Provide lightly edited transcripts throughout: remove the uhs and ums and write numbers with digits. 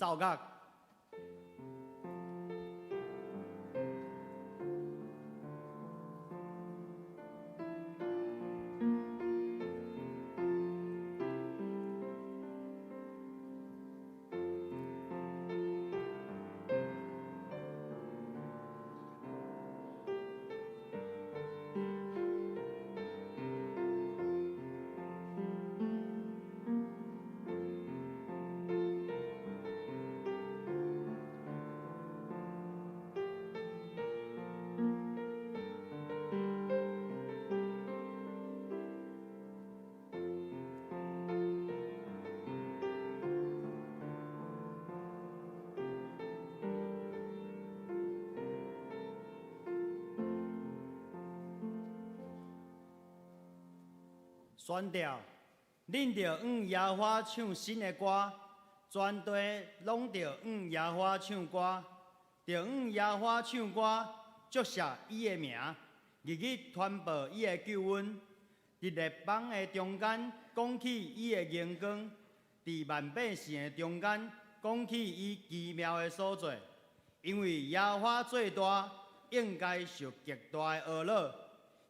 奏乐。宣调，恁着往野花唱新的歌，全地拢着往野花唱歌，着往野花唱歌，祝谢伊的名，日日传播伊的救恩，伫日邦的中间讲起伊的荣光，伫万百姓的中间讲起伊奇妙的所在。因为野花最大，应该受极大的恶恼，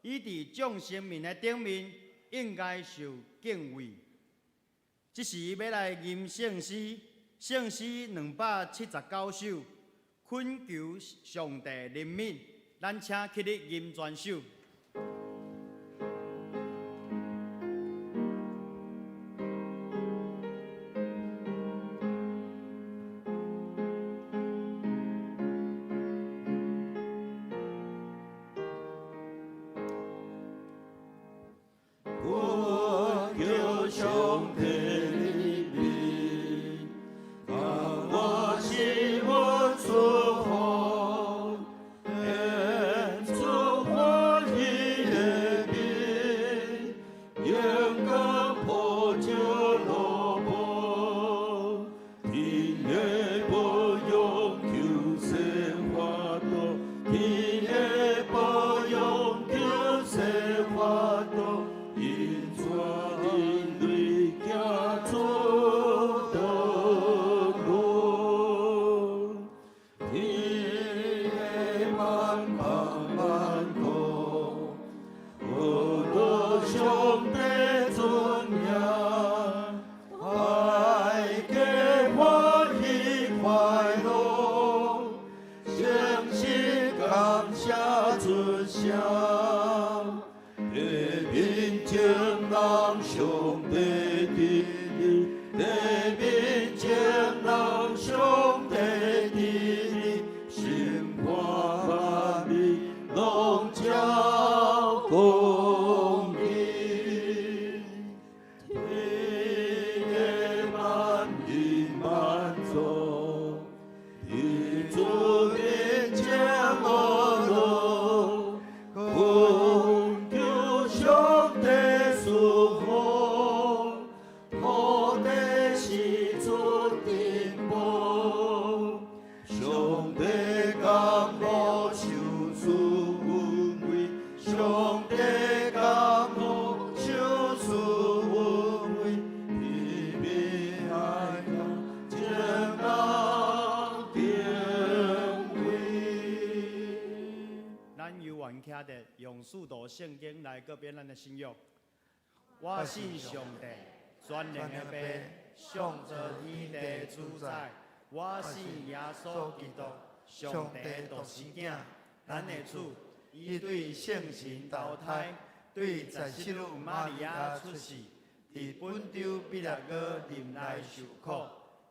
伊伫众生民的顶面。应该受敬畏。这时要来吟圣诗，圣诗279首，恳求上帝怜悯。咱请起立吟全首。用速读圣经来告别咱的信仰。我信上帝，全能的父，上造天地主宰。我信耶稣基督，上帝独生子，咱的主。伊对圣神投胎，对17女玛利亚出世，伫本州比勒哥林内受苦，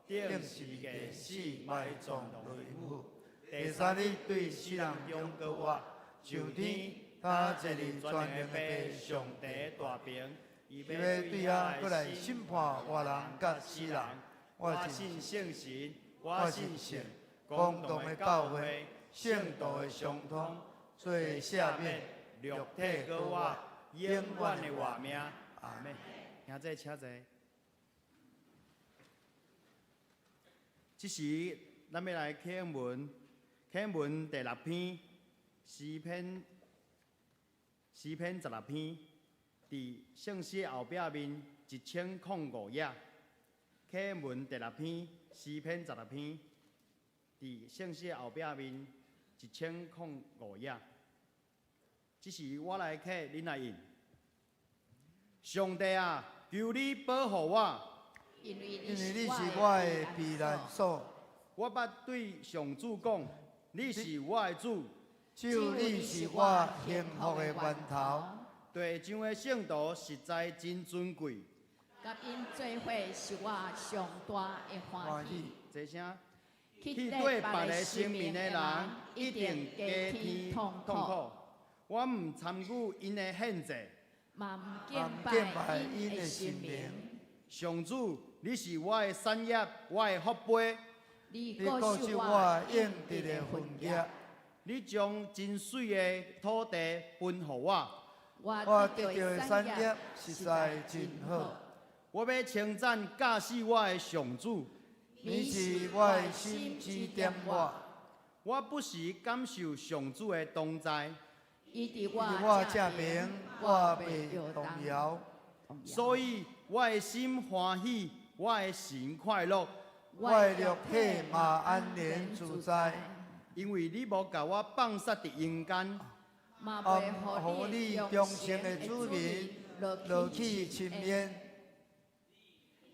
顶十字架死，埋葬落阴府。第3日对死人中搁活，上天。他这里全能的父，上帝大平，伊要对遐过来审判活人甲死人。我信圣神，我信圣公道的教会，圣道的相通，最赦免，肉体搁活，永远的活命。阿门。兄弟，请坐。这时，咱要来课文，课文第6篇，诗篇16篇，伫圣诗后壁面1005页。课文第6篇，诗篇16篇，伫圣诗后壁面1005页。这是我来刻，恁来印。上帝啊，求你保护我，因为你是我的避难所。我捌对上主讲，你是我的主，就你是我幸福的源头。地上的圣徒实在真尊贵。甲因做伙是我上大的欢喜。这声，去去对别个对别个生命的生命的人人，一一定定加加添添痛痛苦苦。。我唔参与因的限制。嘛唔嘛敬不敬拜拜因的因的生生命命。上主，你是我的产业，我的福杯。你你保保守我守我应应得的得的分业分业。，你将真水的土地分予我。我我得到得到的的产业产业实实在真在真好好。我要称赞驾驶我的上主。你是我的心指点我，我不时感受上主的同在，伊伫我我正边明，我袂动摇。所以我的心欢喜，我的心快乐，我的肉体嘛安然自在，因为你无甲我放撒伫阴间，嘛啊，袂互互你你忠忠诚的子诚的子民民落落去去深深渊。渊。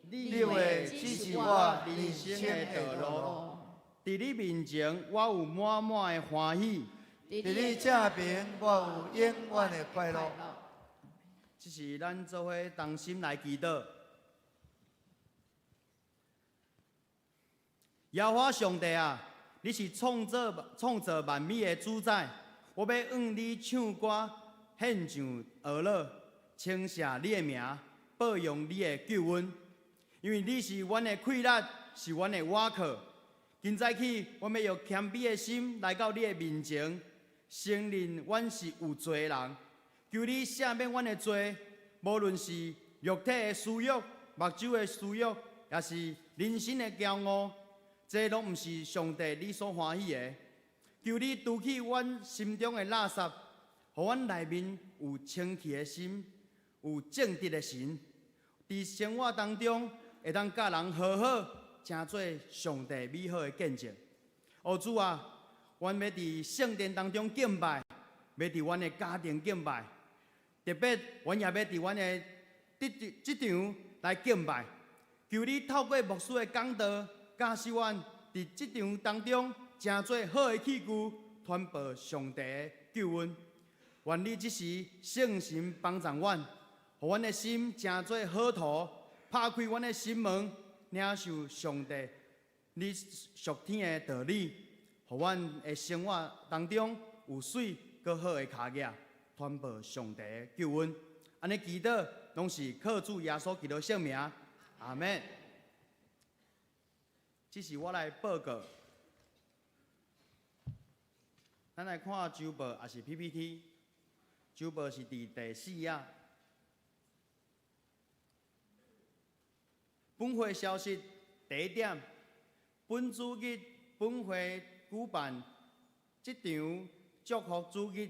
你你会指示我人人生的生的道路。路，伫你面前，我有满满的欢喜。伫你正边，我有永远的快乐。这是咱做伙同心来祈祷。耶和华上帝啊，你是创造万美的主宰，我要向你唱歌，献上乐乐，称谢你的名，保佑你的救恩。因为你是阮的快乐，是阮的倚靠。今早起，我们用谦卑的心来到你的面前，承认阮是有罪的人。求你赦免阮的罪，无论是肉体的私欲、目睭的私欲，也是人生的骄傲，这拢毋是上帝你所欢喜的。求你除去阮心中的垃圾，互阮内面有清气的心，有正直的心，伫生活当中会当甲人和好，成做上帝美好的见证。哦主啊，阮要伫圣殿当中敬拜，要伫阮的家庭敬拜。特别，阮也要伫阮的职场来敬拜，求你透过牧师的讲道，教示阮伫职场当中成做好的器具，传播上帝的救恩。愿你即时圣神帮助阮，互阮的心成做好土，拍开阮的心门，领受上帝你属天的道理，互阮的生活当中有水搁好的脚业。传播上帝的救恩，安尼祈祷拢是靠主耶稣基督圣名，阿门。这是我来报告，咱来看周报也是 PPT， 周报是伫第4页。本会消息第一点，本主日本会举办这场祝福主日。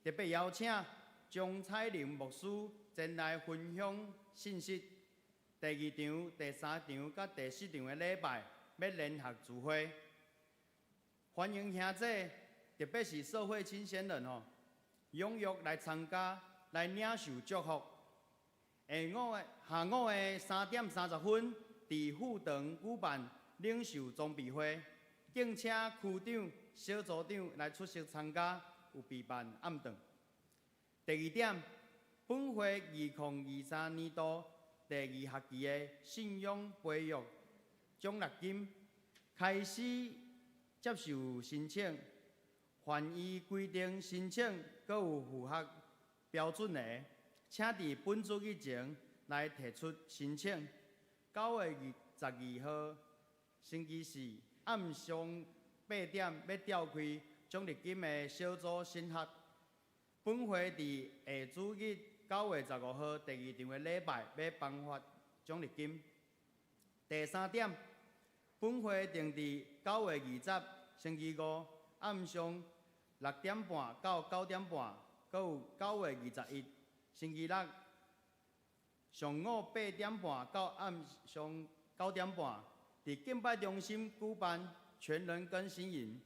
特别邀请张彩玲牧师前来分享信息。第2场、第3场、甲第4场的礼拜要联合聚会，欢迎兄弟，特别是社会青年人踊跃来参加，来领受祝福。下午的3点30分，伫副堂举办领袖装备会，敬请区长、小组长来出席参加。有备办暗顿。第2点，本会2023年度第2学期的信仰培育奖励金开始接受申请，凡依规定申請，搁有符合标准的，请伫本主日前来提出申請。9月22號星期四暗上8點要召開獎勵金的小組審核。本會伫下主日9月15號第2場的禮拜要頒發獎勵金。第3點，本會定伫9月20星期五暗上6點半到9點半，搁有9月21星期六上午8點半到暗上9點半，伫敬拜中心举办全人更新营，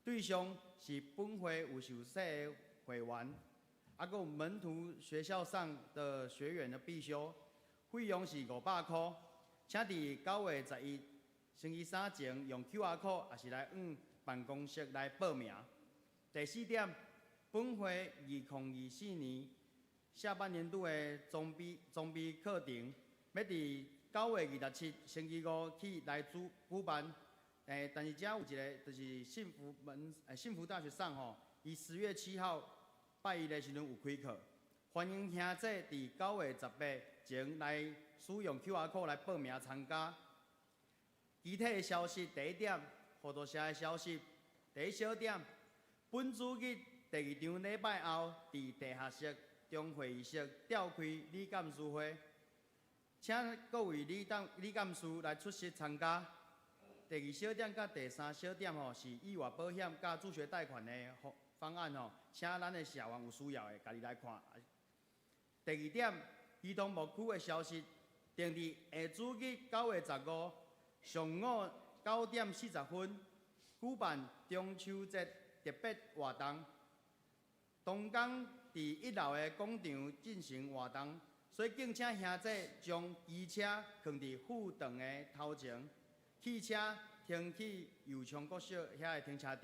对象是本会有受洗的会员，还有门徒学校上的学员的必修，费用是500块，请伫9月11星期三前用 QR code， 也是来办公室来报名。第4点，本会2024年下半年度的装备课程，要伫9月27星期5起来举办。但是遮有一个就是幸福大学上吼，伊10月7号拜一的时阵有开课，欢迎兄弟伫9月18前来使用 QR code 来报名参加。具体的消息，第1点，合作社的消息，第1小点，本主日第2场礼拜后，伫地下室中会议室召开理监事会，请各位理监事来出席参加。第2小点甲第3小点吼，是意外保险甲助学贷款的方案吼，请咱的社员有需要的，家己来看。第2点，儿童牧区的消息，定伫下主日9月15上午9点40分举办中秋节特别活动，东港伫1楼的广场进行活动，所以敬请兄弟将机车放伫副长的头前，汽车停去油厂国小遐的停车场。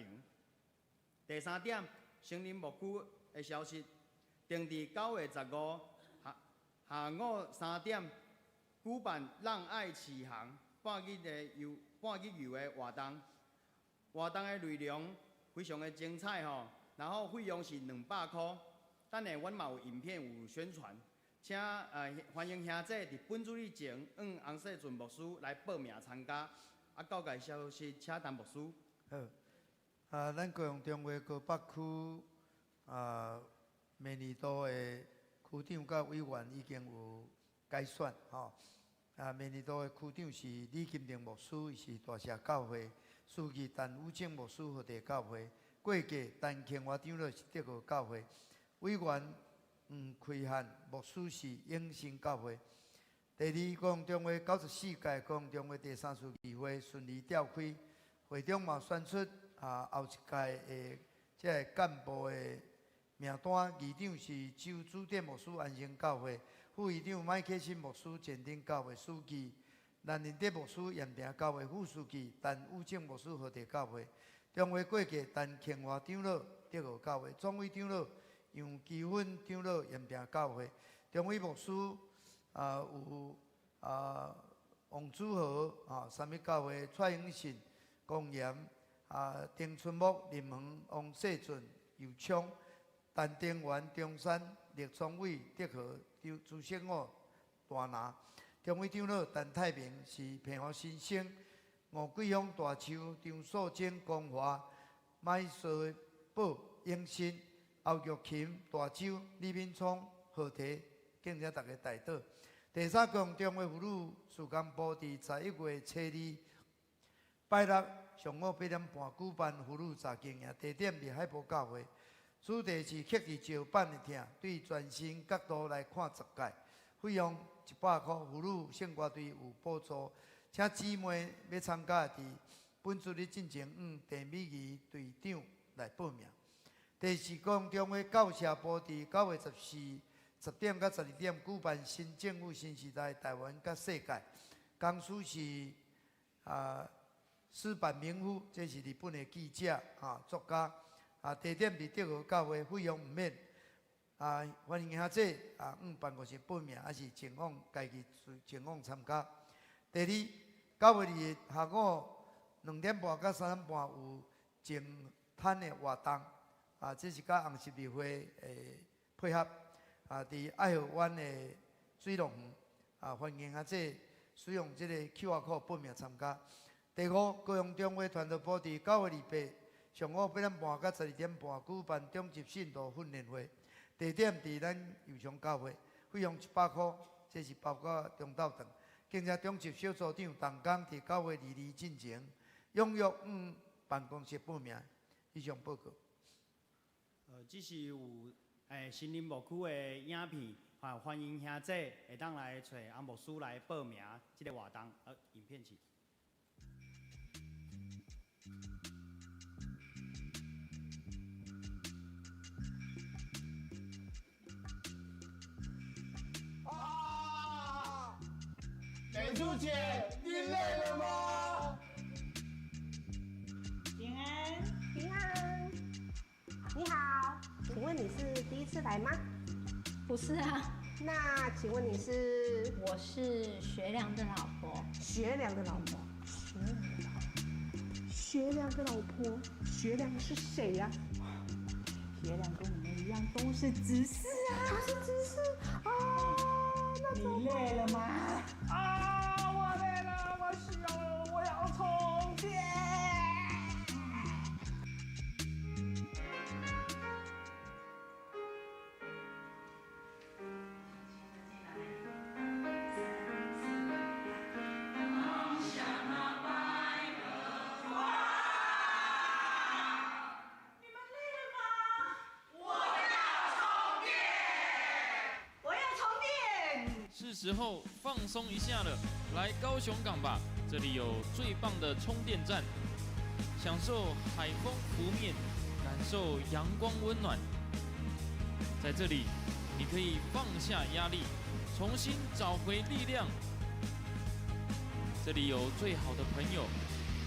第3点，成林牧区的消息，定伫9月15下午3点举办让爱启航半日游的活动，活动的内容非常的精彩吼，然后费用是200块。等下阮嘛有影片有宣传，请欢迎兄弟伫本主日前洪世俊牧师来报名参加。告解消息，请陈牧师。好，咱高雄中华高北区明年度的区长甲委员已经有改选吼。明年度的区长是李金定牧师，伊是大社教会；书记陈武正牧师和地教会；过继陈庆华长老是德国教会；委员开汉牧师是永兴教会。第2，高雄中华94届高雄中华第3次议会顺利召开，会长嘛选出后一届的即个干部的名单，议长是周主典牧师安兴教会，副议长麦克新牧师前顶教会，书记蓝仁德牧师延平教会，副书记陈武正牧师和地教会，中华过继陈庆华长老德和教会，总委长老杨基芬长老延平教会，中委牧师。有王祖豪三一教会蔡永信、公严丁春木、林恒、王世俊、尤昌、陈定元、中山、叶聪伟、德和、朱胜武、大拿。中委长老陈太平是平和新生、吴桂芳、大树、张素贞、光华、麦穗宝、永新、欧玉琴、大洲、李敏聪、何提，敬请大家带到。第3，高雄中华妇女事工部伫11月初2拜六上午8点半举办妇女查经营，地点伫海埔教会，主题是克制石板的疼，对全身角度来看十界，费用100块，妇女圣歌队有补助，请姊妹要参加伫本主日进前地美仪队长来报名。第4，高雄中华教社部伫9月14。10点到12点举办新政府新时代台湾甲世界，讲师是矢板明夫，这是日本的记者作家地点伫德和教会，费用唔免欢迎兄弟办公室报名，还是前往家己前往参加。第2，9月2日下午2点半到3点半有净滩的活动这是甲红十字会配合。伫爱河湾的水龙园欢迎使用这个 QR code 报名参加。第5，高雄中华传道部伫9月28上午8点半到12点半举办中级信徒训练会，地点伫咱油厂教会，费用100块，这是包括中昼顿。敬请中级小组长陈刚伫9月22日进前，踊跃办公室报名。以上报告。这是有新林牧区的影片，欢迎兄弟会当来找牧师来报名这个活动。影片起。美珠姐，你累了吗？平安，平安，你好，请问你是第一次来吗？不是啊，那请问你是我是学良的老婆。学良的老婆？学良的老婆？学良是谁呀？学良跟我们一样都是执事啊。他是执事哦，那怎么你累了吗？啊，我累了，我要充电。是时候放松一下了，来高雄港吧，这里有最棒的充电站，享受海风拂面，感受阳光温暖。在这里，你可以放下压力，重新找回力量。这里有最好的朋友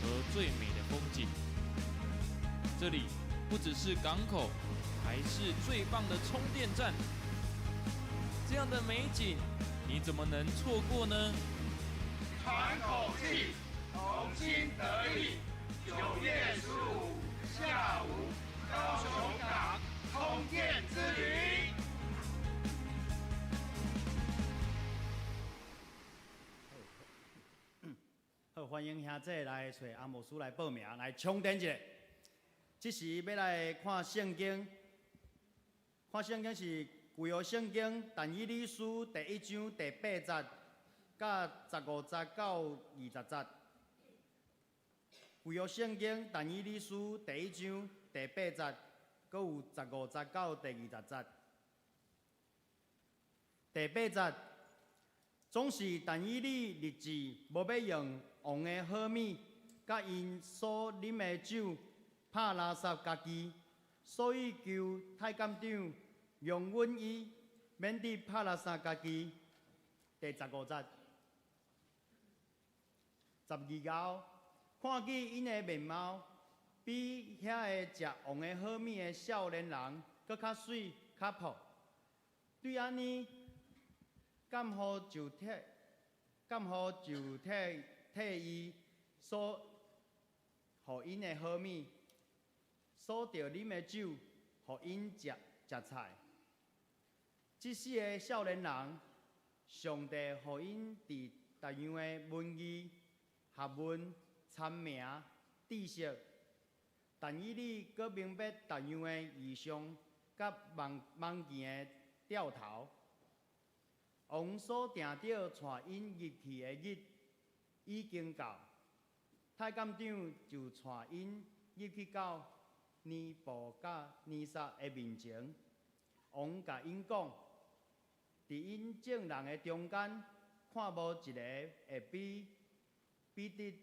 和最美的风景。这里不只是港口，还是最棒的充电站。这样的美景，你怎么能错过呢？喘口气，重新得力。9月15下午，高雄港充电之旅。好，欢迎兄弟来找阿牧师来报名，来充电一下。这时要来看圣经，看圣经是旧约圣经但以理书第1章第8节，甲15节到20节。旧约圣经但以理书第1章第8节，搁有15节到第20节。第8节，总是但以理日志无要用王的好米，甲因所啉的酒拍垃圾家己，所以求太监长容允伊，免得拍垃圾家己。第15节，12节后，看见因的面貌，比遐个食王的好米的少年人搁较水较朴。对安尼，敢好就替伊所互因的好米，所着啉的酒，互因食菜。即四个少年人，上帝互因伫逐样的文艺、学问、参名、知识，但以理搁明白逐样的异象，甲梦见的兆头。王所定着带因入去的日已经到，太监长就带因入去到尼布甲尼撒的面前。王甲因讲，伫因众人的中间，看无一个会比彼得、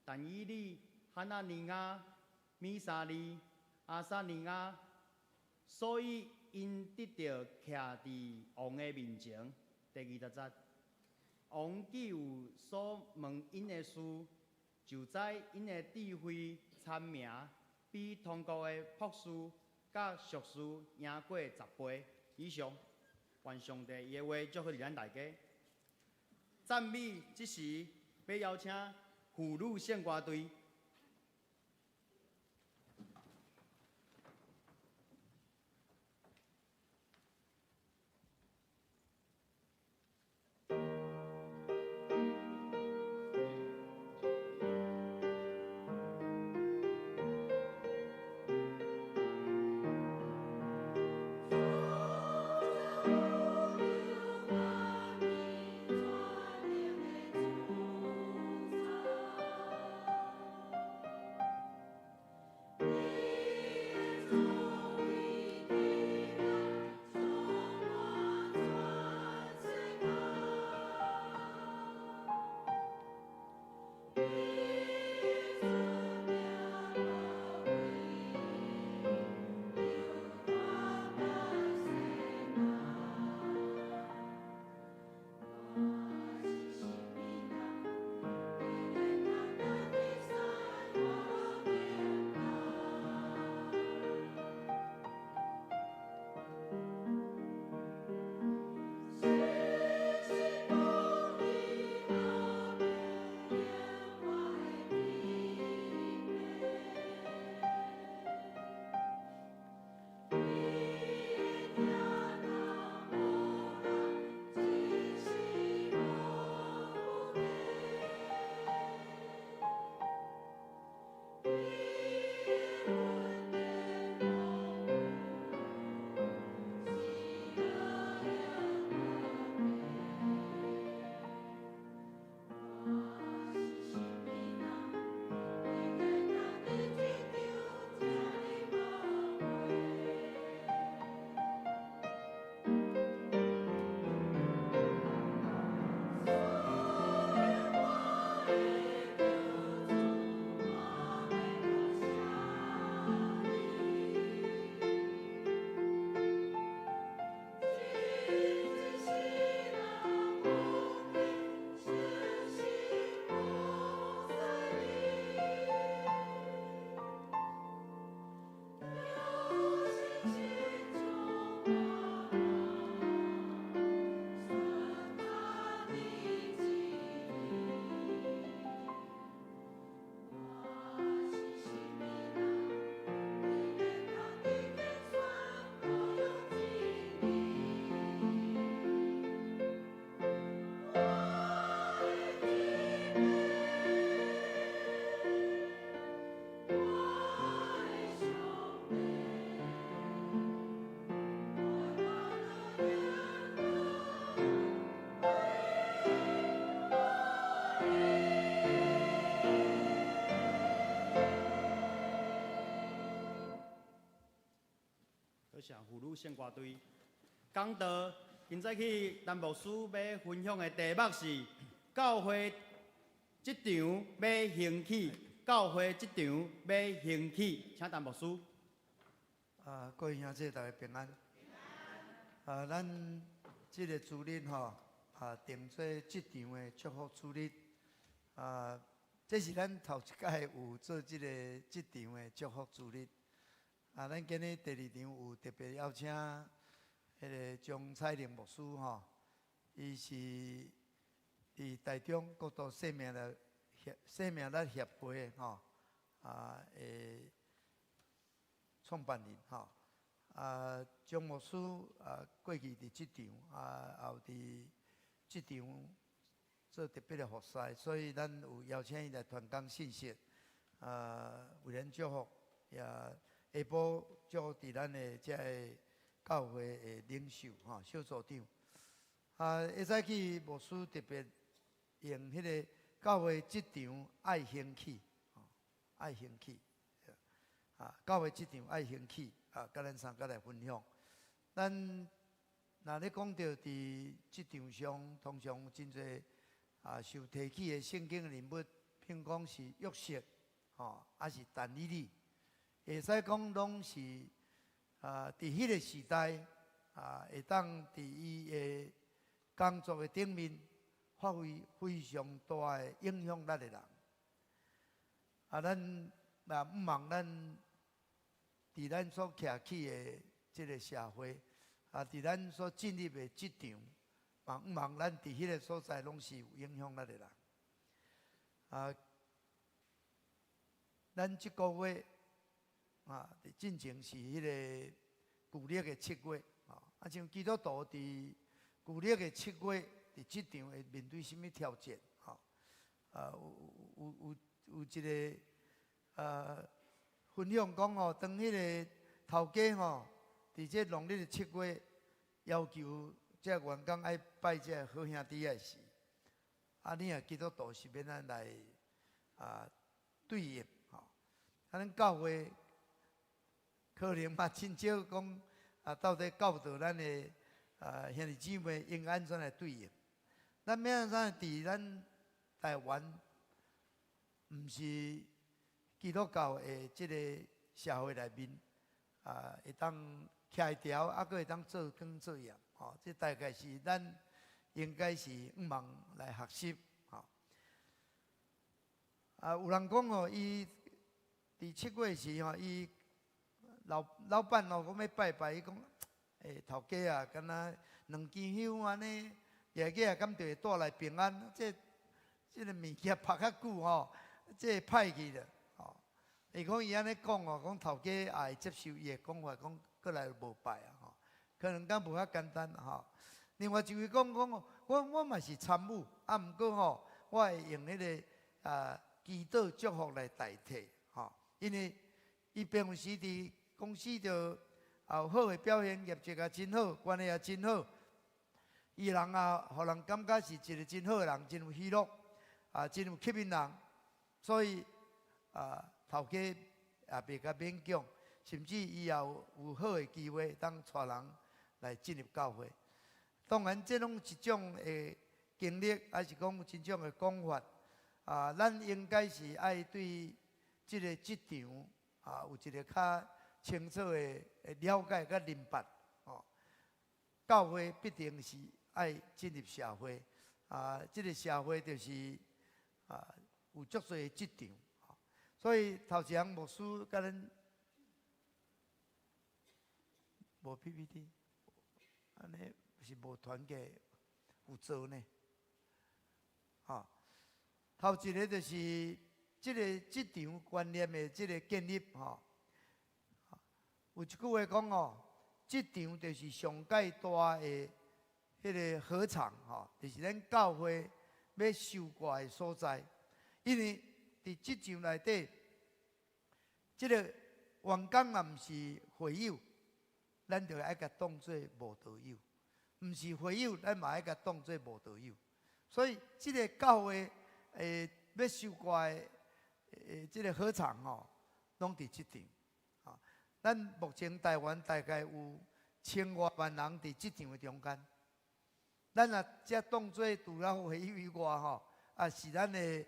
但以理、哈纳尼亚、米沙利、阿撒尼亚，所以因得着徛伫王的面前。第20节，王既有所问因的事，就知因的智慧参名比通国的博士甲硕士赢过10倍以上。愿上帝伊的话祝福咱大家。赞美这时要邀请妇女献歌队。城妇女献歌队。讲道今早起陈牧师要分享的题目是教会这场要兴起，教会这场要兴起，请陈牧师。各位兄弟大家平安。咱这个主日吼，定做这场的祝福主日。这是咱头一届有做这场的祝福主日。咱今日第二场有特别邀请迄个钟彩玲牧师吼，伊是伫台中国度生命力协会吼，创办人吼。钟牧师过去伫这场，后伫这场做特别的服侍，所以咱有邀请伊来传讲信息，为咱祝福，也下晡祝福伫咱的这个教会的领袖小组长。会使去牧师特别用迄个教会这场爱兴起，爱兴起，教会这场爱兴起。甲咱三个来分享。咱若咧讲到伫职场上，通常真侪受提起的圣经人物，譬如讲是约瑟，还是但以理，会使讲拢是伫迄个时代会当伫伊的工作的顶面发挥非常大的影响力的人。咱毋望咱。伫咱所徛起的这个社会，伫咱所进入的职场，毋望咱伫迄个所在拢是有影响力的人。咱即个月进前是迄个旧历的7月，像基督徒伫旧历的7月，伫职场会面对什么挑战？有一个分享讲当迄个头家伫这农历的7月，要求这员工爱拜这好兄弟的时，你若基督徒是免咱来对应咱教会可能嘛真少讲到底教导咱的兄弟姊妹应安怎来对应？咱要安怎伫咱台湾，毋是？基督教的这个社会内面，会当徛一条，阁会当做工做业，这大概是咱应该是毋茫来学习，有人讲伊伫7月时伊老板讲要拜拜，伊讲，头家啊，敢若2支香安尼，夜夜敢就会带来平安，这个物件拍较久这歹去了。伊讲伊安尼讲讲头家也会接受伊的讲法，讲过来无拜可能敢无遐简单另外一位讲我嘛是参悟，毋过我会用迄个祈祷祝福来代替因为伊平时伫公司就有好的表现，业绩也真好，关系也真好，伊人互人感觉是一个真好的人，真有喜乐真有吸引人，所以头家也袂甲勉强，甚至伊也有好的机会当带人来进入教会。当然，这拢一种的经历，还是讲一种的讲法咱应该是爱对这个职场有一个较清楚的了解甲明白教会必定是爱进入社会这个社会就是有足多的职场。所以头一项牧师甲咱无 PPT， 安尼是无团结有做呢。头一个就是这个职场观念的这个建立有一句话讲职场就是上界大的迄个合场就是咱教会要受挂的所在，因为。伫职场内底，这个员工若毋是会友，咱就爱甲当做无道友；毋是会友，咱嘛爱甲当做无道友。所以，这个教会要受挂的这个合场拢伫职场咱目前台湾大概有1000多万人伫即场的中间。咱若遮当做除了会议以外吼，也是咱的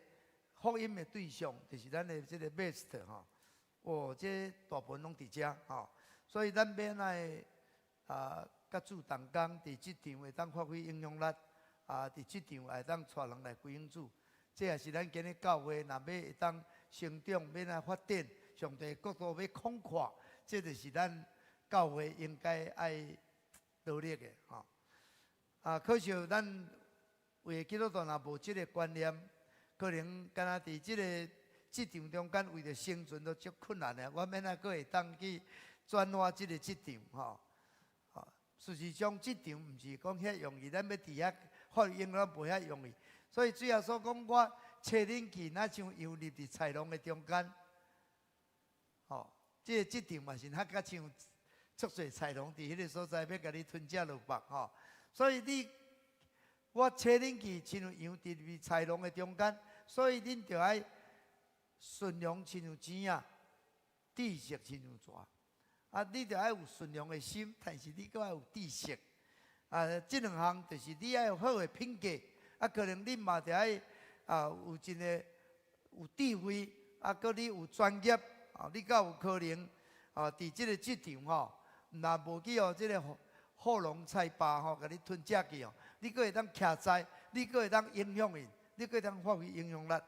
福音的对象，就是咱的这个 best 吼。哦，这大部分拢伫遮吼，所以咱要来甲主同工伫即场会当发挥影响力，伫即场会当带人来归应主。这也是咱今日教会若要会当成长，要来发展，上帝国度要扩阔，这就是咱教会应该爱努力的吼。可惜咱为基督徒若无即个观念，可能敢若伫即场中间为着生存都足困难的。我免阁会当去转化即场吼。事实上，即场毋是讲遐容易，咱要伫遐发挥应用无遐容易。所以最后所讲，我找恁去，若像游入伫菜农的中间，即场嘛是较像足侪菜农伫迄个所在要甲你吞食落腹所以我找恁去，亲像游伫菜农的中间，所以恁着爱顺良亲像钱知识亲像蛇你着爱有顺良的心，但是你阁爱有知识即两项就是你爱有好的品格。可能你嘛着爱有真个有智慧，搁你有专业你才有可能伫即场若无去即个好龙菜霸甲你吞食去你阁会当徛在，你阁会当影响因，你阁会当发挥影响力。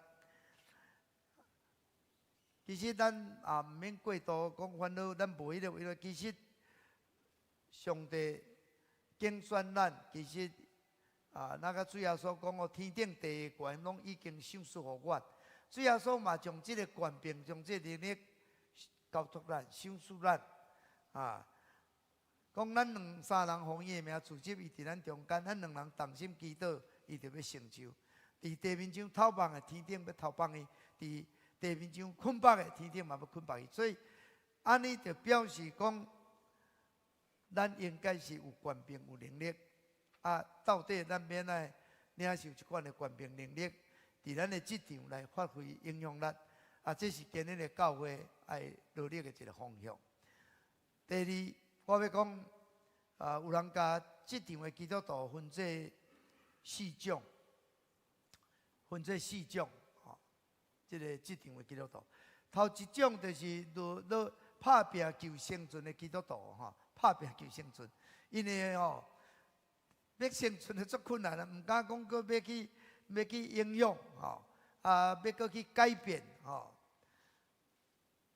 其实咱毋免过度讲烦恼，咱无迄个为了，其实上帝拣选咱，其实。那个主耶稣讲天顶地下权拢已经赏赐互我。主耶稣嘛将即个权柄、将即个能力交托咱、赏赐咱。讲咱2、3人奉伊的名组织，伊伫咱中间，咱2人同心祈祷，伊就要成就。伫地面上透放的天顶要透放伊；伫地面上捆绑的天顶嘛要捆绑伊。所以安尼就表示讲，咱应该是有权柄、有能力。到底咱免来领受即款的权柄能力，伫咱的职场来发挥影响力。这是今日的教会爱努力的一个方向。第二，我要讲，有人甲职场的基督徒分做4种，即个职场的基督徒。头一种就是拍拼求生存的基督徒拍拼求生存，因为要生存的足困难啦，毋敢讲搁要去影响要搁去改变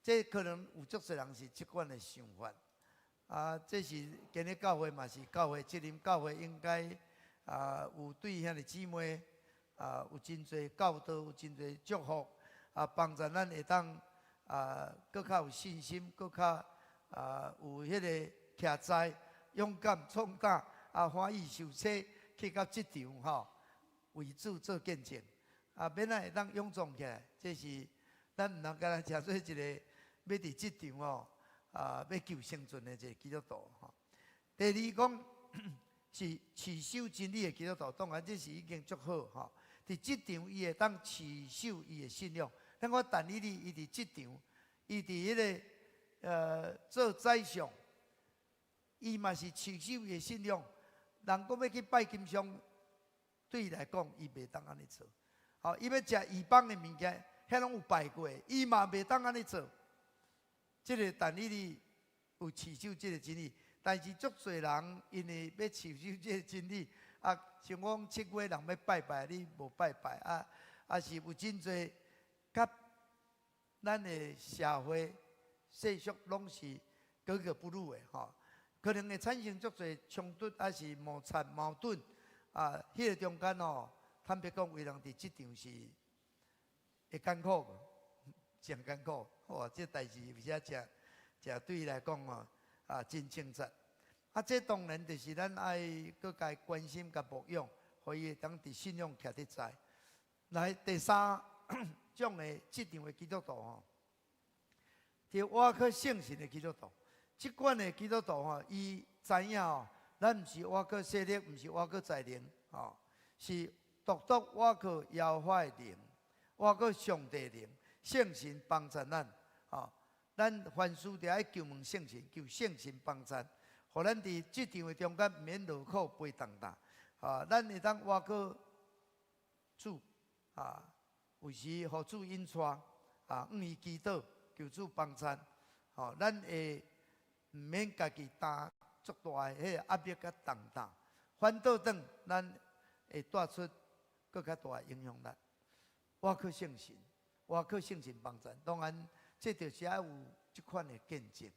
这可能有足侪人是即款的想法这是今日教会嘛是教会责任，教会应该有对兄弟姊妹有真侪教导，有真侪祝福帮助咱会当搁较有信心，搁较有迄个徛在勇敢创大。欢喜受洗去到即场为主做见证免会当勇壮起来，这是咱毋通干那做一个要伫即场要求生存的一个基督徒第二讲是持守真理的基督徒，当然这是已经足好伫即场伊会当持守伊的信仰。咱看但以理伊伫即场，伊伫迄个做宰相，伊嘛是持守伊的信仰。人讲要去拜金像，对伊来讲，伊袂当安尼做。伊要食异邦的物件，遐拢有拜过，伊嘛袂当安尼做。即个但以理有持守即个真理，但是足侪人因为要持守即个真理，像我讲7月人要拜拜，你无拜拜是有真侪甲咱的社会世俗拢是格格不入的可能会产生足侪冲突，是摩擦矛盾迄个中间坦白讲，为人伫即场是会艰苦，真艰苦。这代志而且真对伊来讲真清楚。这当然就是咱爱搁加关心、甲牧养，互伊会当伫信仰徛得在。来第3种的即场的基督徒就我去圣神的基督徒。即款的基督徒伊知影咱毋是我靠势力，毋是我靠才能是独我靠耶和华的灵，我靠上帝灵，圣神帮助咱咱凡事就爱求问圣神，求圣神帮助，互咱伫即场的中间免劳苦背重担。咱会当活过主有时互主引带向伊祈祷，求主帮助。咱会毋免家己担足大的迄个压力甲重担，反倒转咱会带出更较大的影响力。我靠圣神，我靠圣神帮助。当然，这就是要有即款的见证。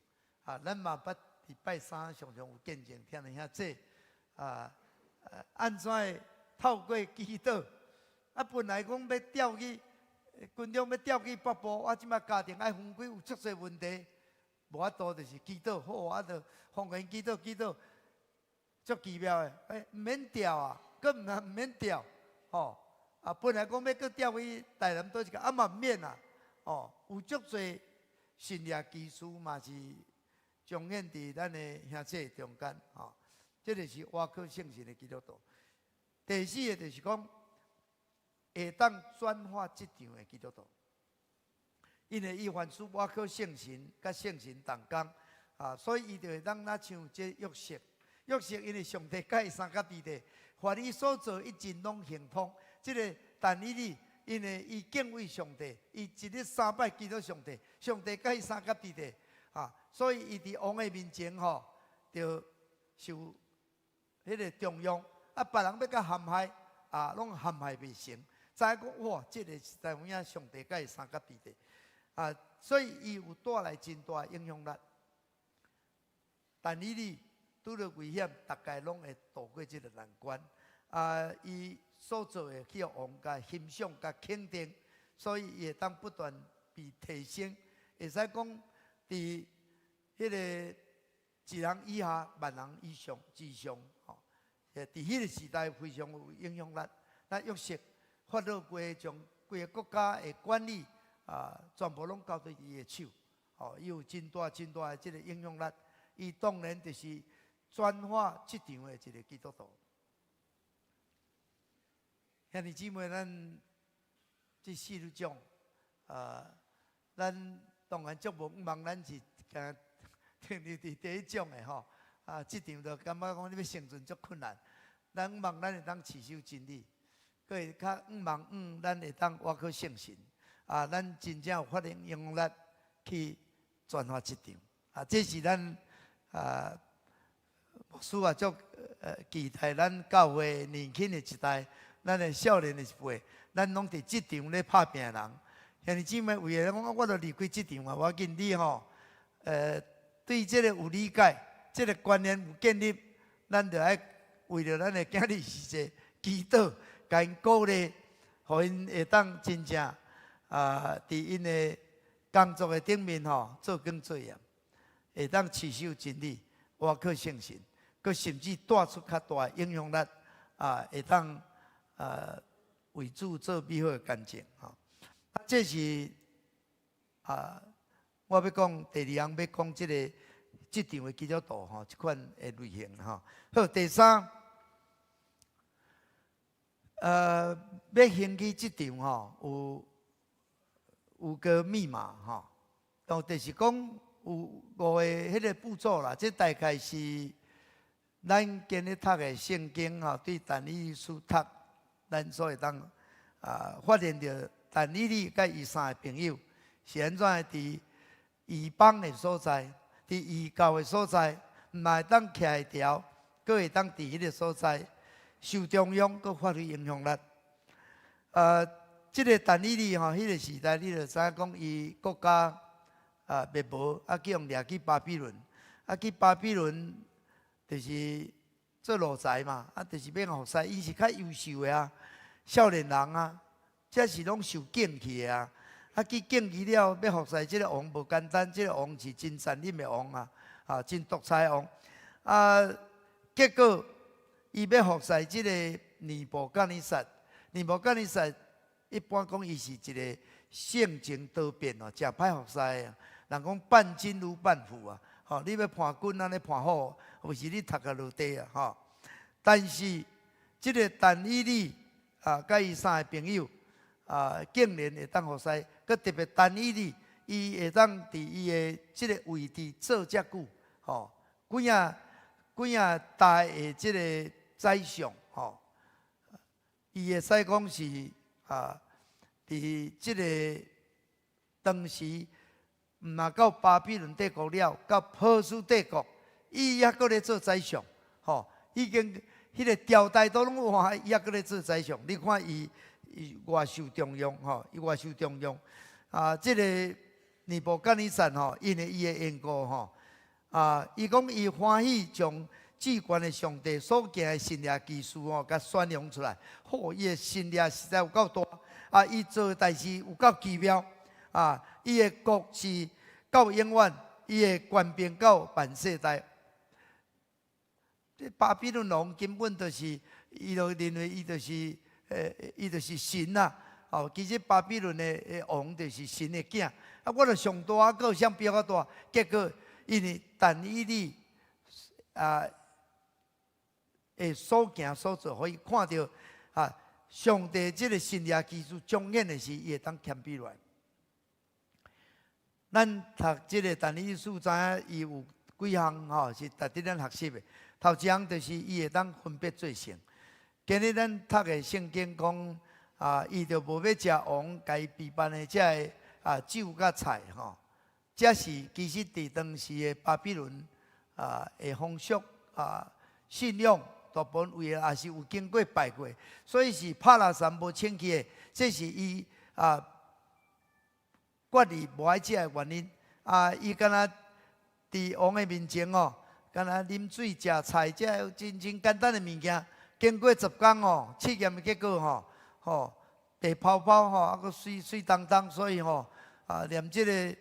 咱嘛捌伫拜三常常有见证，听了遐这安怎会透过祈祷？本来讲要调去军中要调去北部，我即摆家庭爱分开，有足侪问题。无法度就是祈祷，好，就方言祈祷，足奇妙的，毋免调啊，佫毋免调，本来讲要佫调去台南倒一个，嘛毋免啊，有足侪信业技术嘛是彰显伫咱的兄弟中间，这就是我靠圣神的基督徒。第四个就是讲，会当转化即场的基督徒。因为伊凡事我靠圣神，甲圣神同工，所以伊就会当像这约瑟，因为上帝甲伊三甲地地，凡伊所做一尽拢行通。这个但以理，因为伊敬畏上帝，伊一日3摆记到上帝，上帝甲伊三甲地地，所以伊伫王的面前就受迄个重用，别人要甲陷害，拢陷害袂成。知影讲哇，这个实在有影上帝甲伊三甲地地。所以伊有带来真大影响力。但以理拄着危险，大概拢会度过这个难关。伊所做的去王甲欣赏、甲肯定，所以伊会当不断被提升。会使讲伫迄个一人以下、万人以上之上，伫迄个时代非常有影响力。咱约瑟发落过将规个国家的管理。全部拢交在伊的手，伊有真大的这个影响力。伊当然就是转化即场的一个基督徒。兄弟姊妹，咱这4种，咱当然足无望，咱是停留伫第一种的吼。即场就感觉讲你要生存足困难。咱望咱会当持守真理，佫会较望咱会当活靠圣神。咱真正有发挥影响力去转化即场，这是咱牧师足期待咱教会年轻的一代，咱的少年的一辈，咱拢伫即场咧拍拼的人。兄弟姊妹，为了讲我都离开即场啊，我建议对这个有理解，这个观念有建立，咱就爱为了咱的囝儿是一祈祷，甲因鼓励，互因会当真正。伫因的工作的顶面做工作业，会当持守真理，活靠圣神，佮甚至带出较大的影响力，会当为主做美好的见证这是我要讲第2项要讲即场的基督徒即款的类型好，第3，要兴起即场有个密码就是讲有5个迄个步骤啦。这大概是咱今日读的圣经对但以理书读，咱所会当发现到但以理甲伊3个朋友是安怎伫异邦的所在，伫异教的所在，毋但会当徛会牢，佫会当伫迄个所在受重用，佫发挥影响力。这个但以理迄个时代，你就知影讲，伊国家灭亡，叫人掠去巴比伦，去巴比伦就是做奴才嘛，就是免服侍，伊是较优秀的少年人这是拢受敬去的去敬去了，要服侍这个王无简单，这个王是真残忍的王真独裁的王结果伊要服侍这个尼布甲尼撒，一般讲，伊是一个性情多变真歹服侍的。人讲伴君如伴虎你要判君安尼判好，有时你读个落地但是这个但以理甲伊3个朋友竟然会当服侍，佮特别但以理，伊会当伫伊的即个位置做遮久，吼，几啊代的即个宰相，吼，伊会使讲是伫即个当时，毋若到巴比伦帝国了，到波斯帝国，伊还阁咧做宰相，吼，已经迄个朝代都拢换，伊还阁咧做宰相。你看伊偌受重用，吼，伊偌受重用。即个尼布甲尼撒吼，因为伊的缘故吼，伊讲伊欢喜将至高的上帝所行的神业奇事吼，甲宣扬出来。吼，伊的神业实在有够大，伊做的代志有够奇妙，伊的国是到永远，伊的权柄到万世代。这巴比伦王根本就是，伊就认为伊就是神啦。其实巴比伦的王就是神的囝。我就上大个像比较大，结果因为但以理的所行所做，可以看到上帝这个神业技术彰显的是，伊会当谦卑落来。咱读这个但以理书，知影伊有几项吼是值得咱学习的。头一项就是伊会当分别罪行。今日咱读的圣经讲，伊就无要食王家备办的这个酒甲菜吼，这是其实伫当时的巴比伦的风俗信仰大部分位也是有经过拜过，所以是拍拉山无清气的，这是伊决意无爱食的原因。伊敢若伫王的面前哦，敢若啉水、食菜，这真简单的物件。经过10天哦，试验的结果吼，白泡泡吼，阁水当当，所以连这个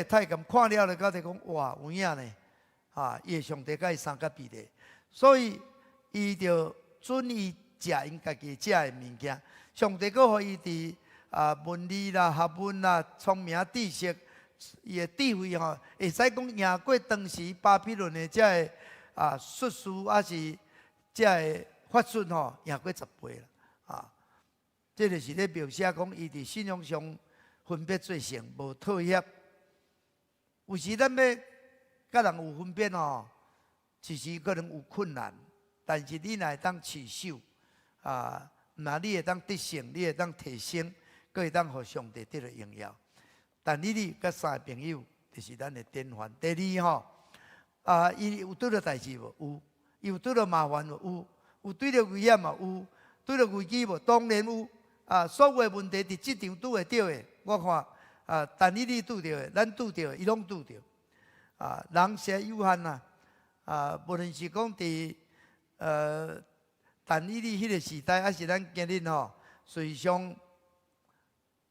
太监看了了，到底讲哇有影呢，伊的上帝甲伊三甲比例，所以伊就准伊食因家己食的物件。上帝阁互伊伫文理啦、学问啦、聪明知识，伊的智慧会使讲赢过当时巴比伦的这个术士，还是这个法术赢过10倍啦，这就是咧描写讲伊伫信仰上分别罪行，无妥协。有时咱要甲人有分别其实可能有困难，但是你若会当持守那你会当得胜，你会当提升，佫会当互上帝得到荣耀。但你甲3个朋友就是咱的典范。第二伊有拄到代志无？有。伊有拄到麻烦无？有。有对着危险嘛？有。对着危机无？当然有。所有的问题伫即场拄会到的，我看但你拄到的，咱拄到的，伊拢拄到。人实有限无论是讲伫但以理迄个时代，还是咱今日实际上，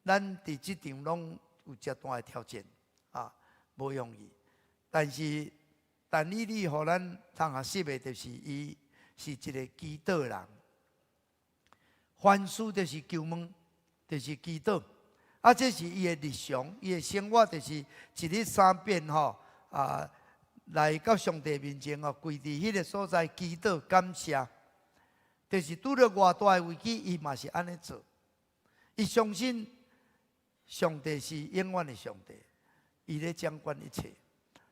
咱伫即场拢有遮大的挑战无容易。但是但以理互咱通学习的，就是伊是一个祈祷人。凡事就是求问，就是祈祷。这是伊的日常，伊的生活就是一日3遍来到上帝面前跪伫迄个所在祈祷感谢。就是拄着偌大的危机，伊嘛是安尼做。伊相信上帝是永远的上帝，伊咧掌管一切。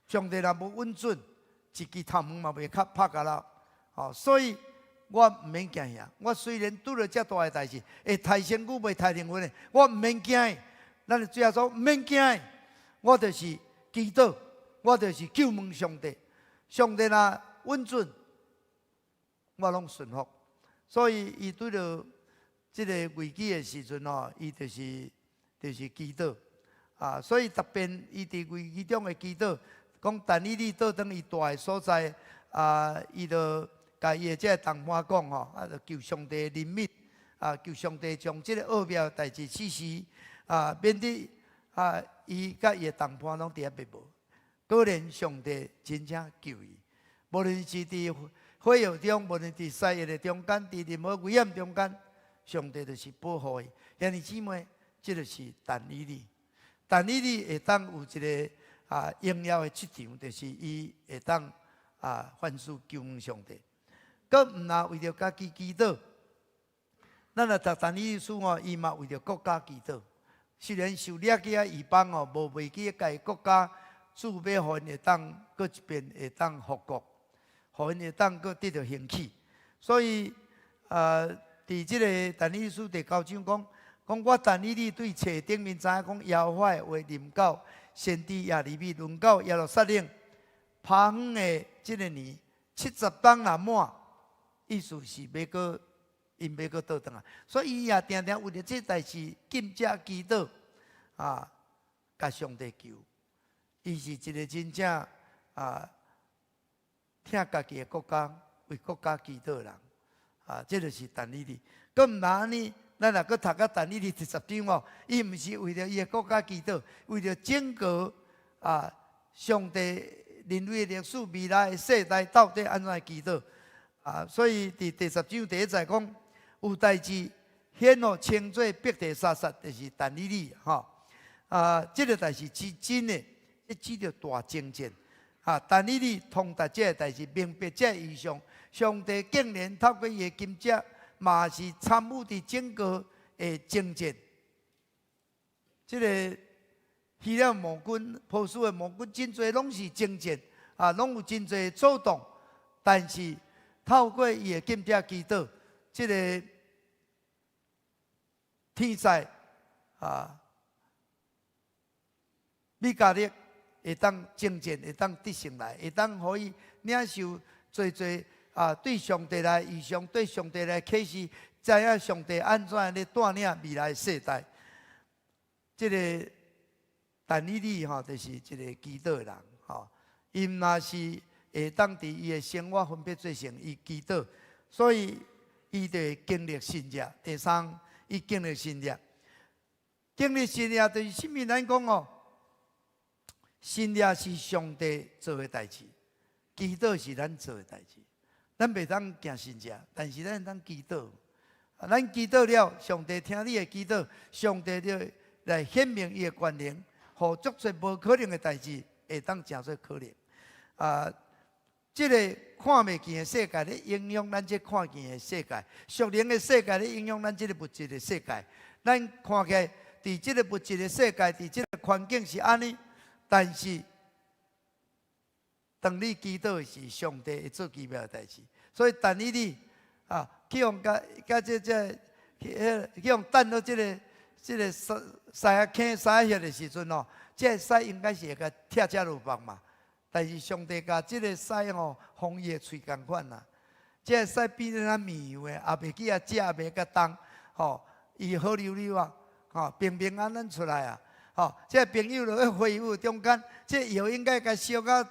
上帝若无稳准，一支头毛嘛袂拍甲了。所以我毋免惊遐。我虽然拄着遮大的代志，会太身躯袂太灵魂的，我毋免惊的。咱的主耶稣毋免惊的，我就是祈祷，我就是求问上帝。上帝若稳准，我拢顺服。所以伊对着这个危机的时阵伊就是祈祷所以特别伊伫危机中的祈祷，讲但以理倒转伊住的所在伊就甲伊的这个同伴讲就求上帝怜悯求上帝将这个奥妙的代志实施免得伊甲伊的同伴拢伫遐灭无。果然上帝真正救伊，无论是伫火药中，无论伫西药的中间，伫任何危险中间，上帝就是保护伊。兄弟姊妹，这就是但以理。但以理会当有一个荣耀的职场，就是伊会当凡事求问上帝。佮毋若为着家己祈祷，咱若读但以理书伊嘛为着国家祈祷。虽然受掠去啊异邦哦，无袂记家国家主要互因会当搁一边会当复国，互因会当搁得到兴起。所以伫即个但以理书第9章讲我但以理对册顶面知影讲耶和华的话临到先知亚利米，轮到耶路撒冷趴远的即个年70当若满，意思是要搁因要搁倒转来，所以伊也定定为了这代志禁食祈祷甲上帝求。伊是一个真正听家己的国家为国家祈祷的人这就是但以理。佮毋然呢，咱若佮读到但以理第10章哦，伊毋是为了伊的国家祈祷，为了整个上帝人类历史未来的世代到底安怎祈祷所以第10章第1节讲，有代志显互称作伯提沙撒，就是但以理这个代志是真的，一指着大征战但以理通达这个代志，明白这个异象，上帝竟然透过伊的金只，嘛是参与伫整个的征战。这个希腊魔军、波斯的魔军，真侪拢是征战拢有真侪躁动，但是透过伊的金只祈祷，这个天使米迦勒会当征战，会当得胜来，会当可以领受侪对上帝来异象，对上帝来启示，知影上帝安怎咧带领未来世代。这个但以理就是一个祈祷的人因若是会当伫伊的生活分别做成伊祈祷，所以伊就会经历新约。第3，伊经历新约，经历新约就是啥物？咱讲新约是上帝做的代志，祈祷是咱做的代志。咱袂当行新约，但是咱会当祈祷。咱祈祷了，上帝听你的祈祷，上帝就来显明伊的权能，互足侪无可能的代志会当成做可能。这个看袂见的世界咧，影响咱这看见的世界；属灵的世界咧，影响咱这个物质的世界。咱看起来，伫这个物质的世界，伫这个环境是安尼，但是当你祈祷是上帝会做奇妙的代志。所以但以理去用甲去用等到这个狮仔坑狮血的时阵这狮应该是会甲拆遮落放嘛。但是上帝甲这个狮封伊的喙共款啦。这个狮变得咱绵油的，也袂记食，也袂甲动伊好溜溜平平安安出来这个朋友落去会友中间，这药应该甲烧到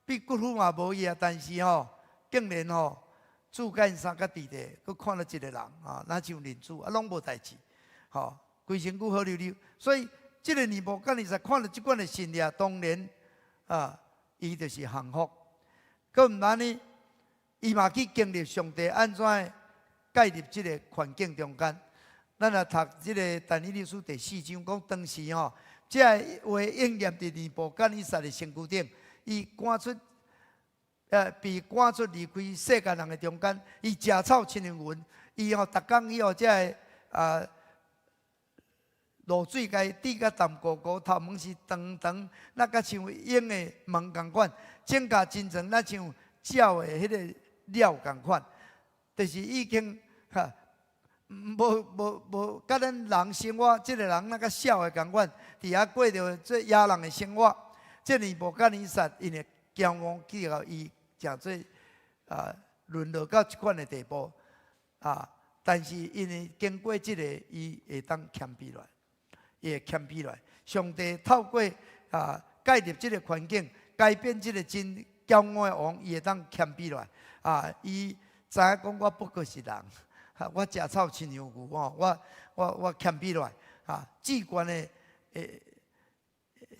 比骨肤嘛无伊但是竟然主干三甲地地，佮看到一个人哪像人主拢无代志规身躯好溜溜。所以这个年末甲20看到即款的新约，当然伊就是幸福。佮毋然呢，伊嘛去经历上帝安怎介入即个环境中间。咱来读即个但以理书第4章，讲当时这个话应验伫尼布甲尼撒的身躯顶，伊赶出被赶出离开世界人的中间，伊食草亲像云，伊逐工去这个露水甲滴甲淡糊糊，头毛是长长，那甲像鹰的毛共款，指甲真长，那像鸟的迄个鸟共款，就是已经无甲咱人生活，即个人那甲鸟的共款，伫遐过着做野人的生活。这尼布甲尼撒因的骄傲去到伊诚做沦落到即款的地步但是因为经过即个，伊会当谦卑来，伊会谦卑来。上帝透过介入即个环境，改变即个真骄傲的王，伊会当谦卑来伊知影讲我不过是人，我食草亲像牛我谦卑来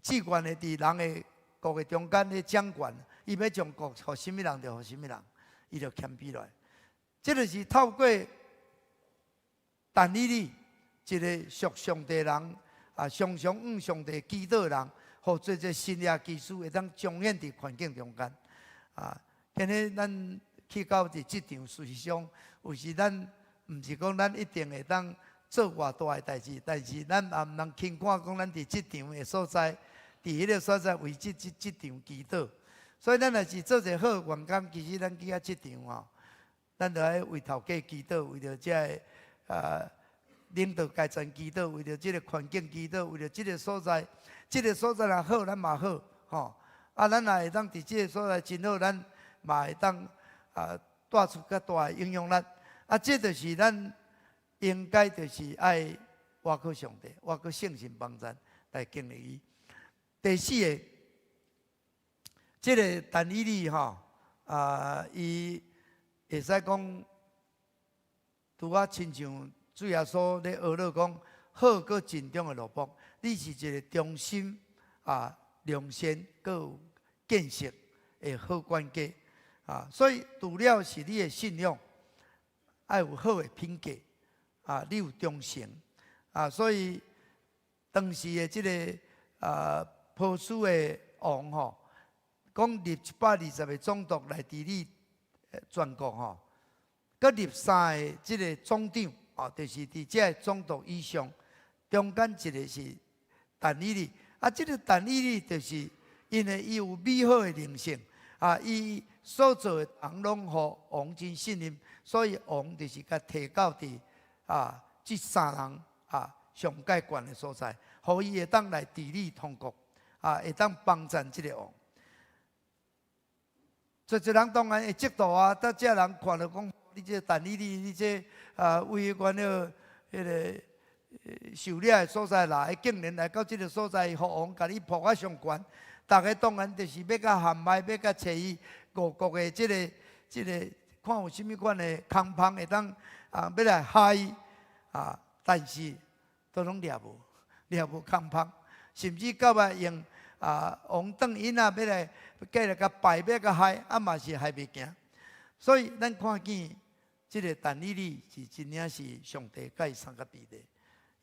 至关的伫人的国的中间咧掌权，伊要将国互什么人就互什么人，伊就谦卑来。这就是透过但以理一个属上帝人常常向上帝祈祷人，互做这新约技术会当彰显伫环境中间今日咱去到即场，事实上有时咱毋是讲咱一定会当做偌大的代志，但是咱也毋通轻看讲咱伫即场的所在，伫迄个所在为即场祈祷。所以咱若是做者好员工，其实咱去啊即场吼，咱着爱为头家祈祷，为着遮个领导阶层祈祷，为着即个环境祈祷，为着即个所在，即个所在若好，咱嘛好吼。啊，咱若会当伫即个所在真好，咱嘛会当带出较大的影响力。啊，这就是咱应该就是爱挖靠上帝，挖靠圣神帮助来经历伊。第四个，这个但以理吼伊会使讲，拄啊亲像主耶稣咧学了讲，好搁尽忠的奴仆，你是一个忠心良善搁有见识的好管家所以除了是你的信用，爱有好的品格你有忠诚所以当时的这个波斯的王吼，讲立120个总督来治理全国吼，搁立3个这个总长就是伫这总督以上，中间一个是但以理这个但以理就是因为伊有美好的灵性伊所做的人拢互王真信任，所以王就是甲提到伫这3人上界悬的所在，互伊会当来治理通国会当帮助这个王。做一人当然会嫉妒但这人看到讲，你这但以理，你这为官了迄个狩猎的所在啦，竟然来到这个所在，互王甲你抱啊上悬，大家当然就是要甲陷害，要甲找伊各国的这个看有甚物款的空芳会当要来害伊但是都拢掠无空芳，甚至到尾用王党因要来计来甲败，要甲害，嘛是害袂行。所以咱看见这个但以理是真正是上帝甲伊送甲比例，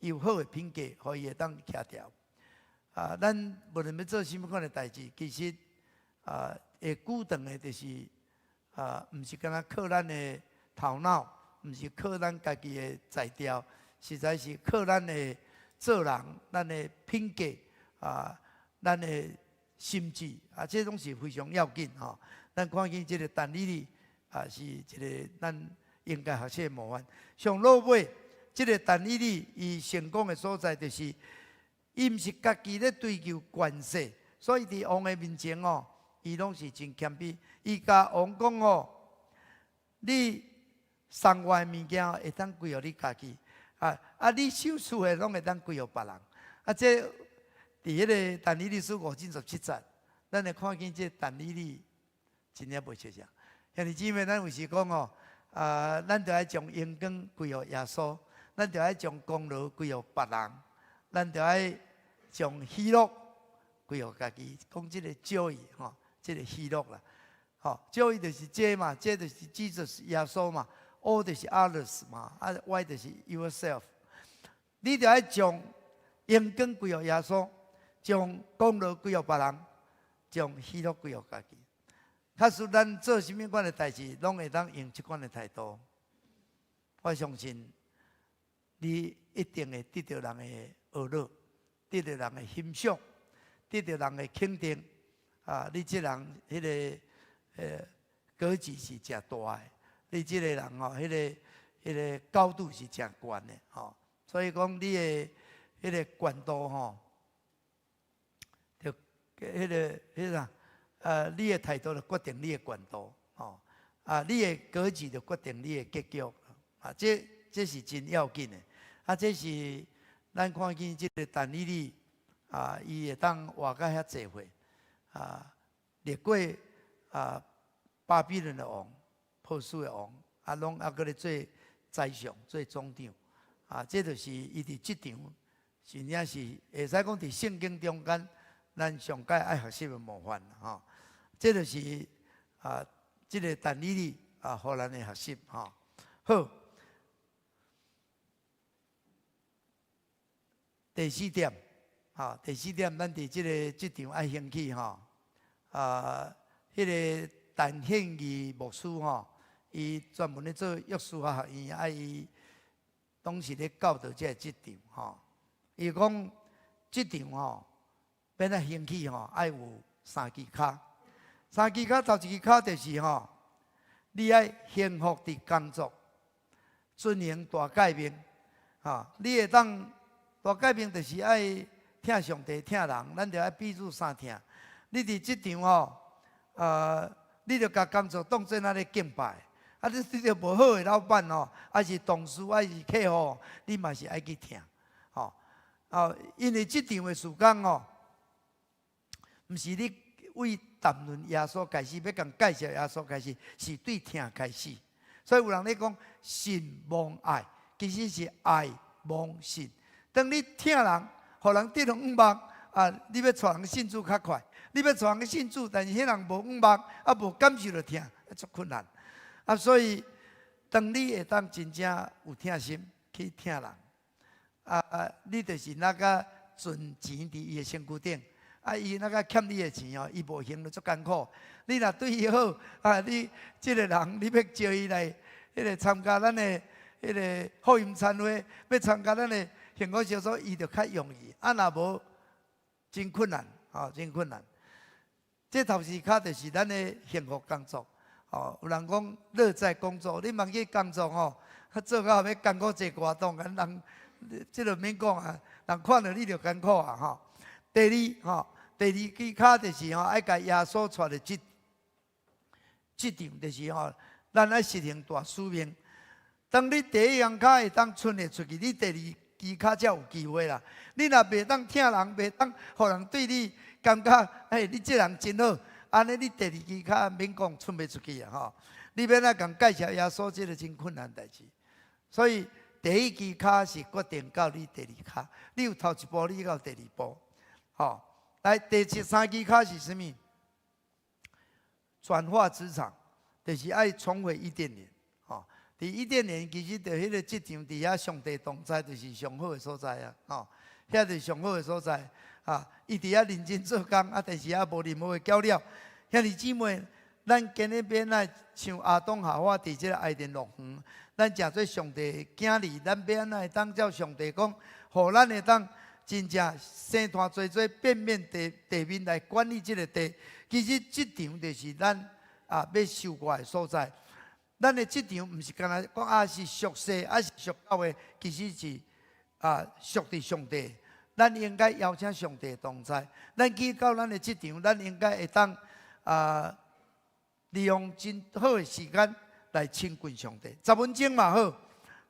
伊有好的品格，互伊会当徛条。咱无论要做甚物款的代志，其实会久长的，就是毋是干那靠咱的头脑，毋是靠咱家己的才调，实在是靠咱的做人，咱的品格咱的心智这拢是非常要紧咱看见这个但以理是一个咱应该学习的模范。上落尾，这个但以理伊成功的所在，就是伊毋是家己咧追求权势，所以伫王的面前伊拢是真谦卑。伊甲王讲你送我的物件会当归互你家己你手处的拢会当归互别人这伫迄个但以理书5:17节，咱会看见这但以理真正袂切啥。兄弟姊妹，咱有时讲咱着爱将荣光归互耶稣，咱着爱将功劳归互别人，咱着爱将喜乐归互家己。讲这个 joy 这个喜乐啦，joy 就是这嘛，这就是 Jesus 耶稣嘛 ，all 就是 others 嘛，y 就是 yourself。你着爱将荣光归互耶稣，将功劳归互别人，将喜乐归互家己。假使咱做甚物款的代志，拢会当用这款的态度，我相信你一定会得到人的学乐，得到人的欣赏，得到人的肯定你这人迄个格局是真大的，你这个人迄个高度是真高的所以讲你的迄个高度就迄个你的态度就决定你的高度你的格局就决定你的结局这是真要紧的这是咱看见这个但以理伊会当活到遐济岁历过巴比伦的王、波斯的王拢搁咧做宰相、做总长这就是伊伫即场真正是会使讲伫圣经中间，咱上界爱学习的模范这就是这个但以理互咱的学习好，第4点第4点，咱伫即场爱兴起迄个陈显义牧师伊专门咧做约书亚学院伊拢是咧教导这职场吼。伊讲职场吼，变啊兴起吼，爱有3支脚。3支脚头一支脚就是吼，你爱幸福伫工作，遵行大诫命。你会当大诫命，就是爱疼上帝、疼人，咱就爱彼此相疼。你伫职场吼，你着甲工作当做咱咧敬拜。你着无好的老板吼，还是同事，还是客户，你嘛是爱去听，因为职场的事工吼，毋是你为谈论耶稣开始，要共介绍耶稣开始，是对听开始。所以有人咧讲信望爱，其实是爱望信。当你听人，互人得到五望，你要带人信主较快。你要带人信主，但是迄人无五望，无感受着听，足困难。所以当你会当真正有疼心去听人，你就是那个存钱伫伊的身躯顶，伊那个欠你的钱哦，伊无还就足艰苦。你若对伊好，你即个人，你要招伊来，迄个参加咱的迄个福音餐会，要参加咱的幸福小组，伊就较容易。若无，真困难，真困难。这头时卡就是咱的幸福工作。有人讲乐在工作，你茫去工作吼，做到要艰苦坐挂档，人这就免讲啊，人看到你就艰苦啊第二支脚就是爱甲耶稣带的职场，就是咱爱实行大使命。当你第一样脚会当伸得出去，你第二支脚才有机会啦。你若袂当听人，袂当互人对你感觉，你这人真好。安尼，你第二支脚免讲出袂出去啊！你免来共介绍耶稣，这个真困难代志。所以第一支脚是决定到你第二脚，你有头一步，你到第二步。来第3支脚是什么？转化职场，就是爱重回伊甸园。伫伊甸园其实就迄个职场，伫遐上帝同在，就是上好的所在啊！遐就是上好的所在。伊伫遐认真做工，但是无任何的搅扰。兄弟姊妹，咱今日变来像亚当夏娃伫这个爱甸乐园，咱诚做上帝的囝儿，咱变安会当照上帝讲，互咱会当真正生团做变面地面来管理这个地。其实职场就是咱要受过的所在。咱的职场毋是干那讲是属世，是属教的，其实是属伫上帝。咱应该邀请上帝同在，咱去到咱的职场，咱应该会当利用真好的时间来亲近上帝。10分钟嘛好，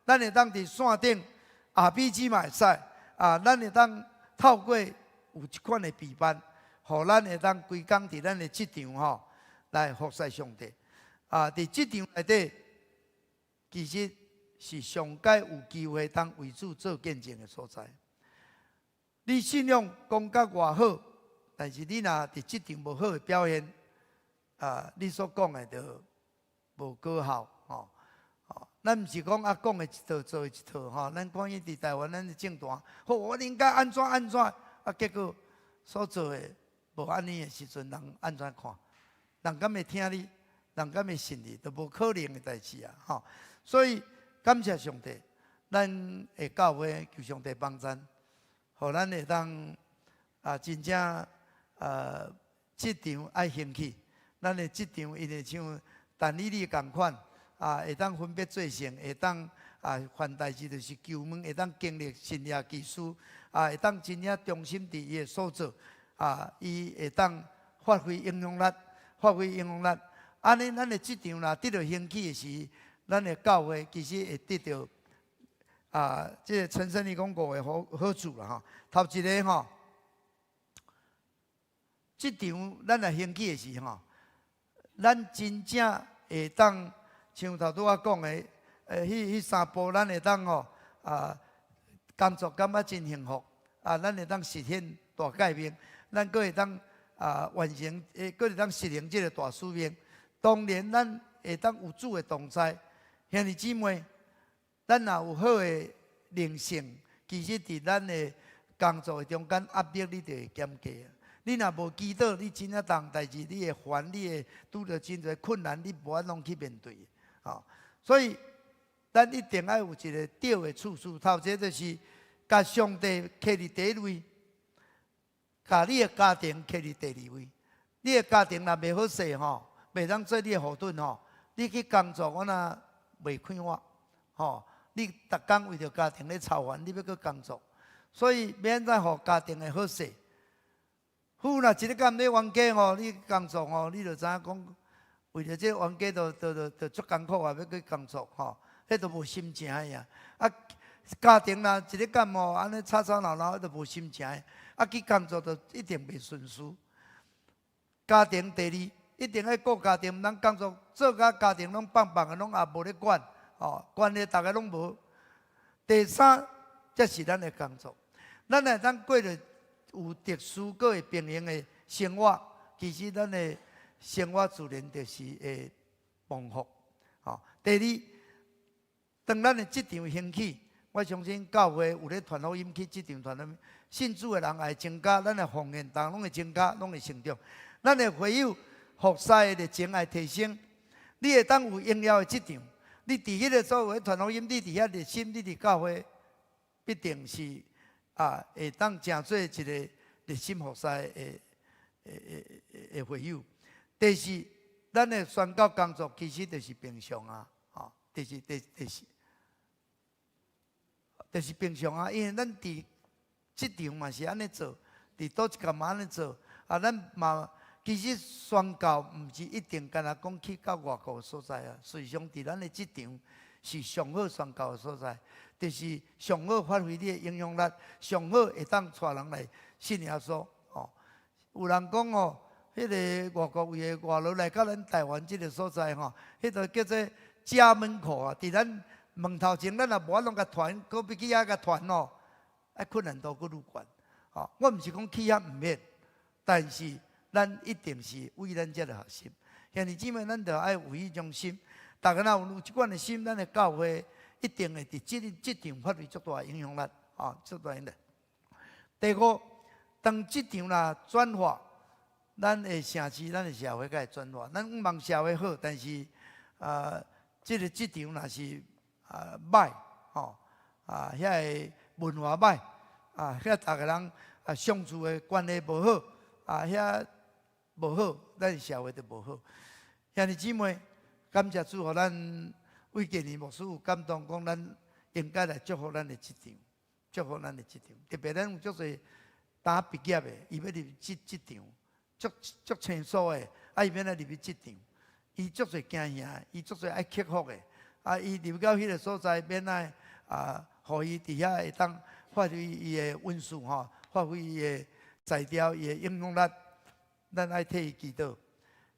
咱会当伫线顶RPG 嘛会使咱会当透过有一款的备班，互咱会当规工伫咱的职场来服侍上帝。伫职场内底，其实是上界有机会当为主做见证的所在。你信仰讲甲偌好，但是你若伫职场无好的表现，你所讲的就无果效咱毋是讲讲的一套做的一套咱关于伫台湾咱的政坛，我应该安怎，结果所做的无安尼的时阵，人安怎看？人敢会听你？人敢会信你？都无可能的代志所以感谢上帝，咱的教会求上帝帮咱。互咱会当真正职场爱兴起，咱的职场因为像但以理共款会当分别做成，会当犯代志就是求问，会当经历信业技术，会当真正忠心伫伊的所做，伊会当发挥影响力，安尼咱的职场若得到兴起的时，咱的教会其实会得到。这个陈生你讲5个好处啦头一个职场咱若兴起的时咱真正会当像头拄仔讲的，迄3步咱会当工作感觉真幸福咱会当实现大改变，咱阁会当完成，阁会当实行这个大使命。当然，咱会当有主的同在，兄弟姊妹。咱若有好的灵性，其实伫咱的工作的中间压力，你就会减低。你若无祈祷，你真正当代志，你会烦，你会拄着真侪困难，你无法拢去面对。所以咱一定要有一个对的处事。头一个就是甲上帝摕伫第一位，甲你的家庭摕伫第二位。你的家庭若袂好势吼，袂当做你的后盾吼。你去工作，我若袂快活吼。你逐工为着家庭咧操烦，你要去工作，所以免再互家庭的好势。夫若一日干咧冤家吼，你工作吼，你就知影讲，为着这冤家，就足艰苦啊，要去工作吼，迄都无心情的呀。啊，家庭若一日干吼，安尼吵吵闹闹，迄都无心情的。啊，去工作就一定袂顺遂。家庭第二，一定要顾家庭，毋通工作做甲家庭拢棒棒的，拢也无咧管。哦，关系大家拢无。第三，才是咱的工作。咱会当过着有特殊、个会平衡的生活，其实咱的生活自然就是会丰富。哦，第二，当咱的职场兴起，我相信教会有咧传福音去职场传福音，信主的人也会增加，咱的奉献当拢会增加，拢会成长。咱的会友服侍的热情会提升，你会当有荣耀的职场。你伫迄个所谓传福音，你伫遐热心，你伫教会必定是会当成做一个热心服侍的会友。第四，咱的宣教工作其实就是平常啊，就是平常啊，因为咱伫职场嘛是安尼做，伫倒一间嘛安尼做咱嘛。其实宣教毋是一定干那讲去到外国所在啊，实际上伫咱的职场是上好宣教的所在，就是上好发挥你的影响力，上好会当带人来信耶稣。有人讲迄个外国位的外劳来到咱台湾这个所在迄个叫做家门口啊。伫咱门头前，咱也无法拢甲传，搁要去遐甲传困难度搁愈悬。我毋是讲去遐毋免，但是。咱一定是为咱遮个学习，兄弟姊妹，咱着爱有迄种心。大家若有一款的心，咱的教会一定会伫职场发挥足大影响力，足大影响力。第五，当职场若转化，咱的城市、咱的社会才会转化。咱毋望社会好，但是这个职场若是歹，遐个文化歹，遐大家人相处的关系无好，遐。无好，咱社会就无好。兄弟姊妹，感谢主，互咱魏建年牧师有感动，讲咱应该来祝福咱的职场，祝福咱的职场。特别咱有足侪大毕业的，伊要入职场，足清楚的，伊要来入去职场，伊足侪惊吓，伊足侪爱克服的。伊入到迄个所在，免来互伊伫遐会当发挥伊的温数发挥伊的才调，伊的影响力。咱爱替伊祈祷，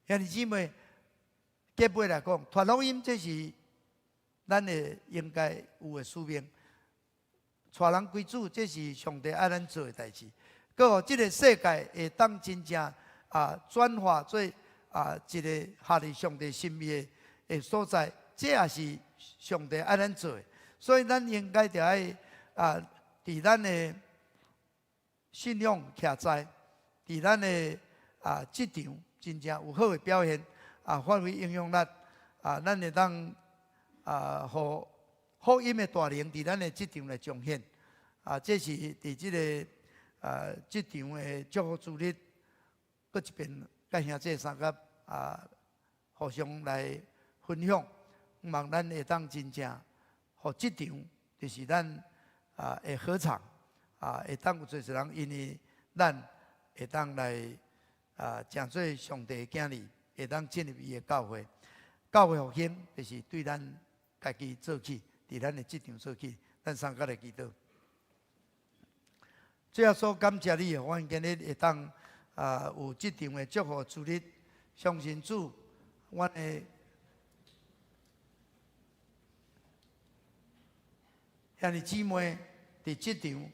兄弟姊妹，结尾来讲，传福音这是咱的应该有的使命。带人归主，这是上帝爱咱做的代志。搁互这个世界会当真正转化做一个合乎上帝心意的所在，这也是上帝爱咱做的。所以咱应该着爱伫咱的信仰徛在，伫咱的。职场真正有好的表现，发挥影响力，咱会当互福音的大能伫咱的职场来彰显，这是伫这个职场的祝福主日，搁一遍甲兄弟三甲互相来分享，希望咱会当真正，互职场就是咱会好场，会当有侪人因为咱会当来。诚做上帝的囝儿，会当进入伊的教会。教会复兴，就是对咱家己做起，伫咱的职场做起，咱三甲来祈祷。最后所感谢你，我今日会当有职场的祝福主日，相信主，阮的兄弟姊妹伫职场，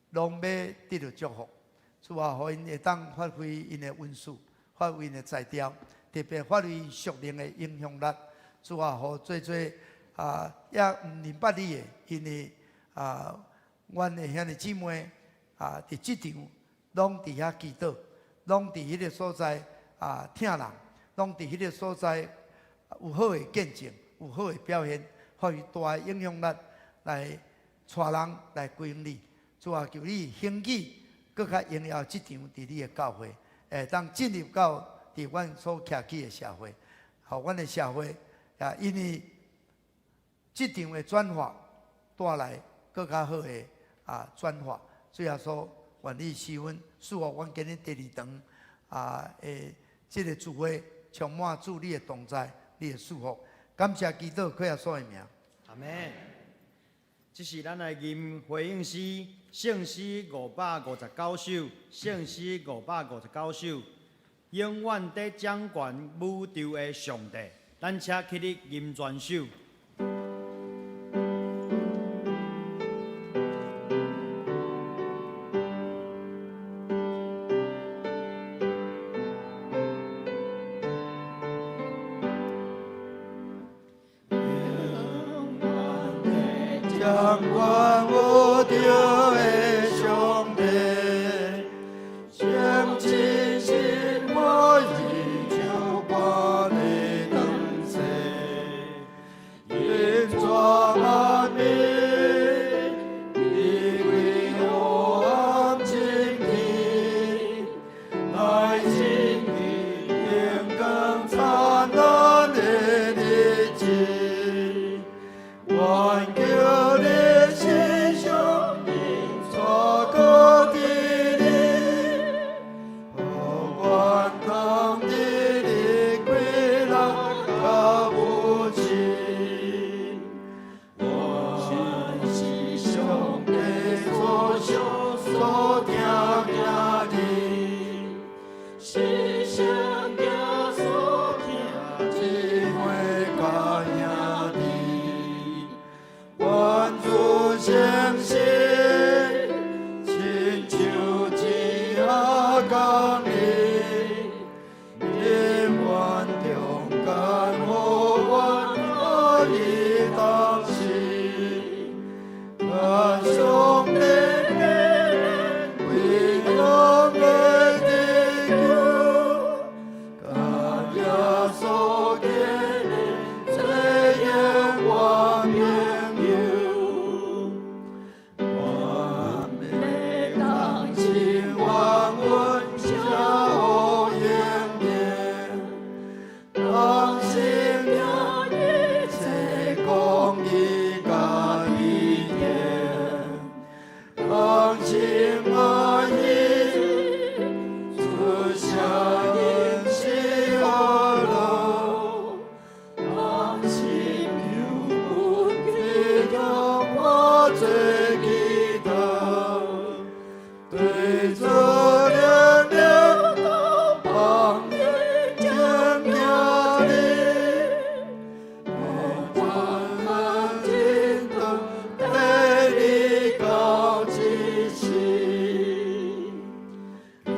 拢要得到祝福。主啊，互因会当发挥因的温数，发挥因的才调，特别发挥属灵的影响力。主啊，互做也毋明白你的，因为阮的兄弟姊妹伫职场，拢伫遐祈祷，拢伫迄个所在听人，拢伫迄个所在有好的见证，有好的表现，予大的影响力来带人来归向你。主啊，求你兴起更较荣耀这场伫你的教会，当进入到伫阮所徛起的社会，互阮的社会也因为这场的转化带来更较好的转化。最后说，愿你施恩，赐予阮今日第二堂这个聚会充满主你的同在，你的祝福。感谢基督靠耶稣的名。阿门。这是咱的吟回应诗，圣诗559首，圣诗559首，永远在掌管宇宙的上帝。咱请起立吟全首。掌管宇宙的上帝，将真心我意就把你当作，因庄阿弥，你为我安静地，来经历天更灿烂的日子，愿求你心上因错过的你，愿当的你归来到无尽，我是上帝所想所听见的，是上帝所听只会感应的。愿主相信，亲像一下降临，你愿中间互阮可以当时，愿上帝为我的地球，感耶稣给你最永远朋友。我每当希望阮小永远，当心了一切公义甲义典，当心爱意，主下因是恶路，当心有不让我最记得，对着亮亮的帮你见面里，我安静的对你高举起，有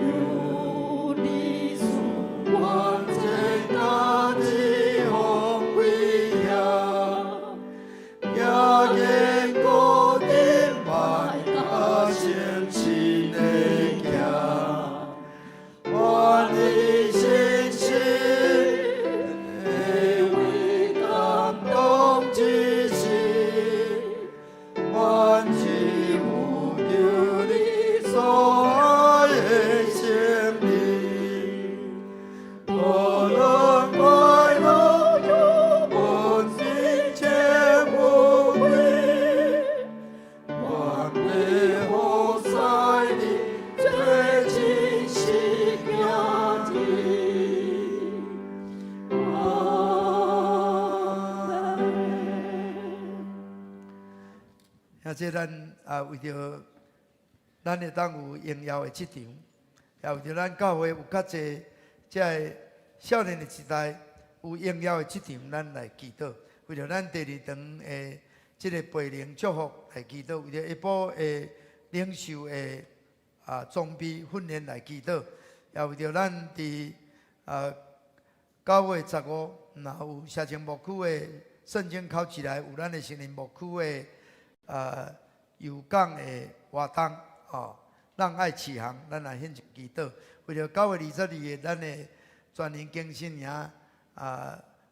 你属我最大的荣耀。也见过的万家相信的行，我的信心为感动之时，我只有着你所爱的生命，无论快乐有问题切无归，我被活在你最清晰标的。啊，这咱为着咱会当有荣耀的这场，也为着咱教会有较济这少年的时代有荣耀的这场，咱来祈祷。为着咱第二堂的这个培灵祝福来祈祷，为着下晡的领袖的装备训练来祈祷，也为着咱伫9月15，若有社青牧区的圣经考起来，有咱的成人牧区的游港的活动咱爱起航，咱来献一祈祷。为着9月22日，咱的全人更新营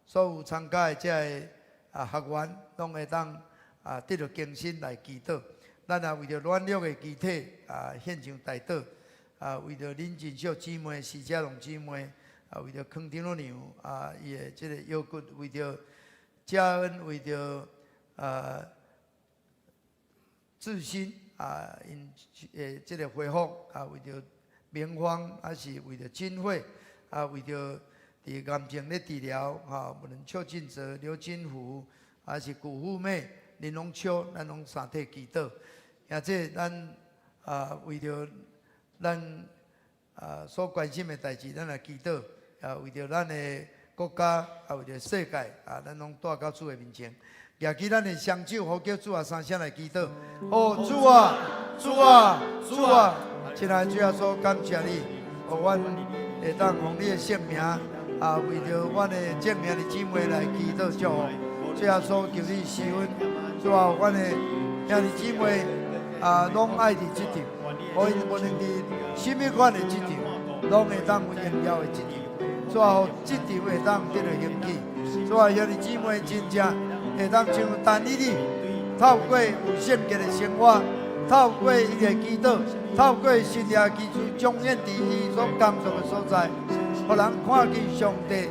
所有参加的这学员，拢会当得到更新来祈祷。咱也为着软弱的肢体献上代祷。为着林锦秀姊妹、徐家龙姊妹，为着康天老娘伊的这个腰骨，为着嘉恩，为着志新因这个恢复为着明芳，是为着金惠为着伫癌症咧治疗无论邱进泽、刘金福，是古富妹、林龙秋，咱拢三体祈祷。也这咱为着咱所关心的代志，咱来祈祷。为着咱的国家，为着世界，咱拢带到主的面前。举起咱的双手，呼叫主三声来祈祷。哦，主啊，主啊，主啊！亲爱的主耶稣，感谢你，互阮会当用你的圣名，为着阮的正命的姊妹来祈祷祝福。主耶稣，求你施恩，主啊，阮的兄弟姊妹拢爱伫即场，互因无论伫什么款的即场，拢会当有荣耀的即场。主啊，互即场会当得到兴起。主啊，兄弟姊妹真正会当像但以理，透过有圣洁的生活，透过伊的祈祷，透过神业基础彰显伫伊所工作的所在，互人看见上帝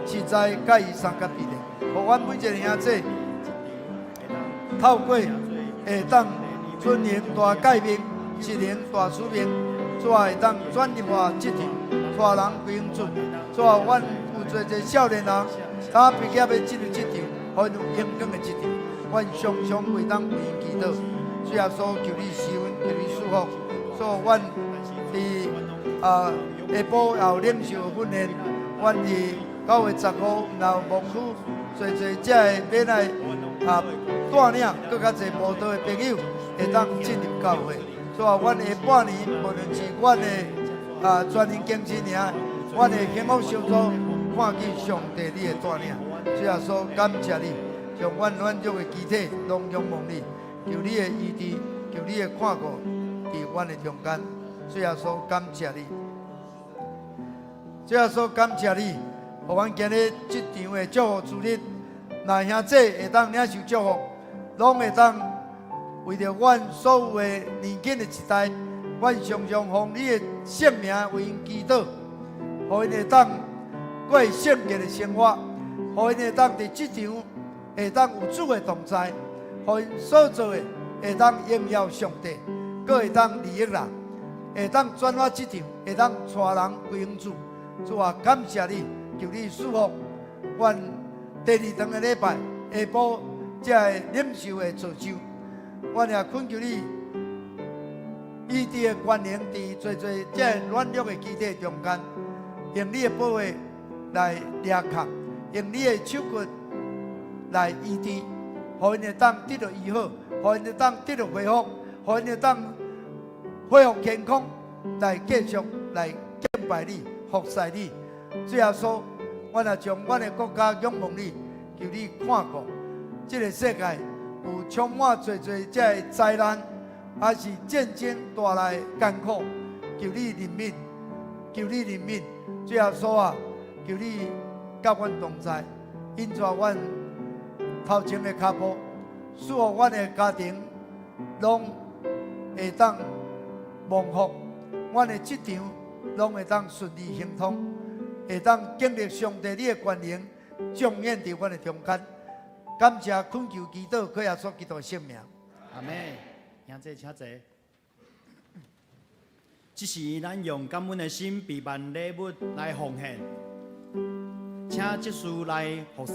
实在甲伊相甲比例。互阮每一个兄弟透过会当遵行大诫命，实行大使命，主啊会当转入我即场，带人归向主。主啊，阮有做者少年人，他毕业要进入即场，互因有阳光的即场，阮常常会当为因祈祷。主耶稣，求你施恩，求你赐福。所以，阮伫下晡也有领袖训练，阮伫9月15日有牧区，侪才会免来带领更较侪慕道的朋友会当进入教会。所以，阮下半年无论是阮的专营经济尔，阮的幸福小组看见上帝你的带领。主耶稣，感谢你，将阮软弱的肢体拢仰望你，求你的医治，求你的看顾伫阮的中间。主耶稣，感谢你。主耶稣，感谢你，互阮今日即场的祝福主日，那兄弟会当领受祝福，拢会当为着阮所有的年轻的一代，阮常常奉你的圣名为因祈祷，互因会当过圣洁的生活，互因会当伫即场会当有主的同在，互因所做的会当荣耀上帝，佫会当利益人，会当转化即场，会当带人归向主。主啊，感谢你，求你赐福阮第2堂的礼拜下晡才会领受的造就。阮也恳求你，医治的权能伫最这软弱的肢体中间，用你的保卫来抓抗，用你的手骨来医治，互因会当得到医好，互因会当得到恢复，互因会当恢复健康，来继续来敬拜你。服侍你，主耶稣，阮也将阮的国家仰望你，求你看顾。这个世界有充满侪这灾难，还是战争带来艰苦，求你怜悯，求你怜悯。主耶稣啊，求你甲阮同在，引带阮头前的脚步，使阮的家庭拢会当蒙福，阮的职场拢会当顺利行通，会当经历上帝你的权能彰显伫阮的中间。感谢恳求祈祷，靠耶稣基督的圣名。阿妹，兄弟请坐。这是咱用感恩的心备办礼物来奉献，请这事来服侍。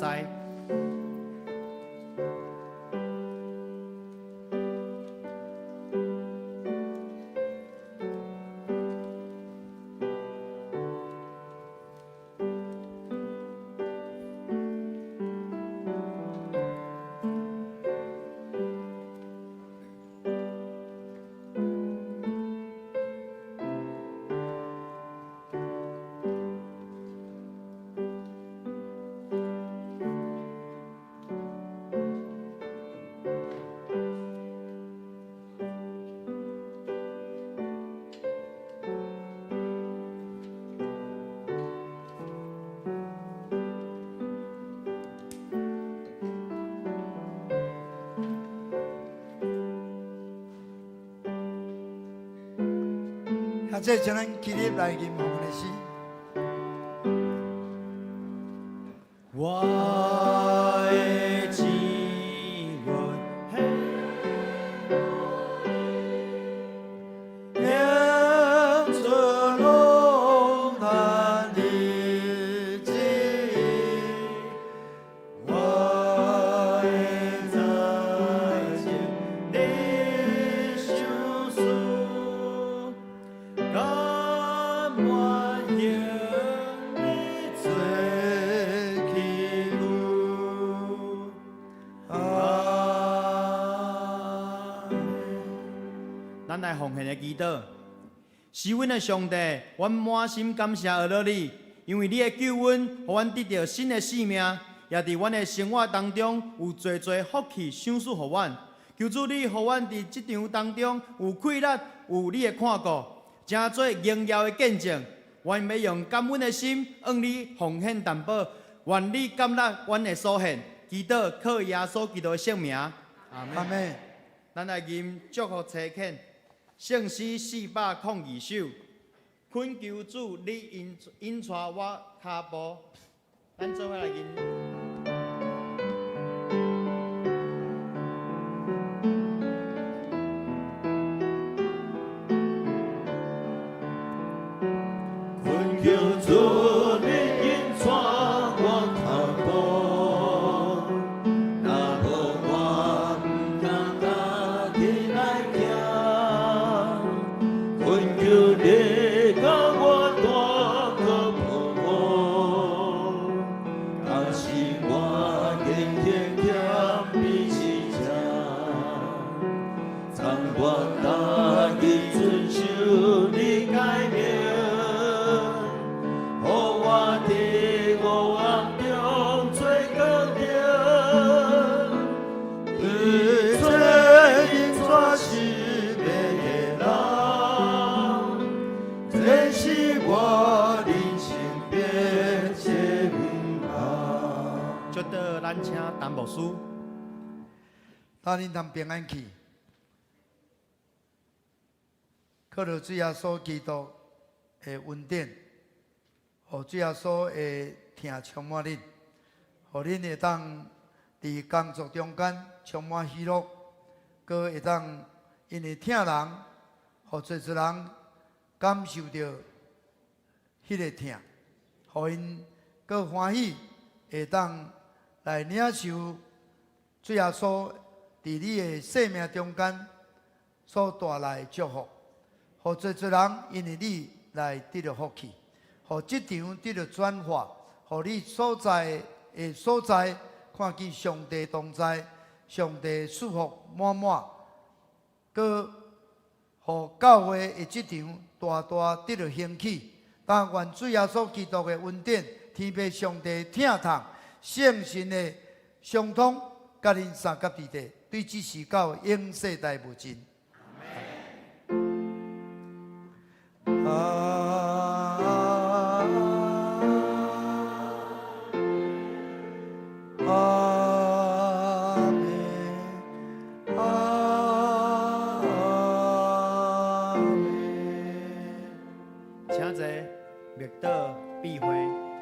那这将咱起立来吟我们的诗。我的志愿嘿，迎春龙潭日子，我的在情你相思，甘愿迎你做起舞。咱来奉献的祈祷，是阮的上帝，阮满心感谢而乐你，因为你的救恩，互阮得到新的生命，也伫阮的生活当中有侪侪福气赏赐互阮。求主你，互阮伫即场当中有快乐，有你的看顾，真做荣耀的见证。阮要用感恩的心，向你奉献担保，愿你感纳阮的所献。祈祷靠耶稣基督的圣名，阿门。阿妹，咱来吟祝福车恳，圣诗402首，恳求主你引带我脚步，咱做伙来吟。恳求主你引带我脚步，若无我毋敢家己来行。恳求你甲我带个步，假使我天天欠你一只，参我答应遵守你诫命。我伫黑暗中做光明，对做因带是别的人，这是我人生必经历。就到咱请陈牧师，带恁通平安去，靠着主耶稣基督的恩典。互主耶稣的疼充满恁，互恁会当伫工作中间充满喜乐，搁会当因为疼人，互侪人感受到迄个疼，互因搁欢喜，会当来领受主耶稣伫你的生命中间所带来的祝福，互侪人因为你来得到福气。互即场得到转化，互你所在的所在看见上帝同在，上帝祝福满满，搁互教会的即场大大得到兴起。但愿主耶稣基督的恩典、天父上帝疼痛、圣神的相通，甲恁三甲地地，对即时到永世代无尽。请坐，默祷闭会。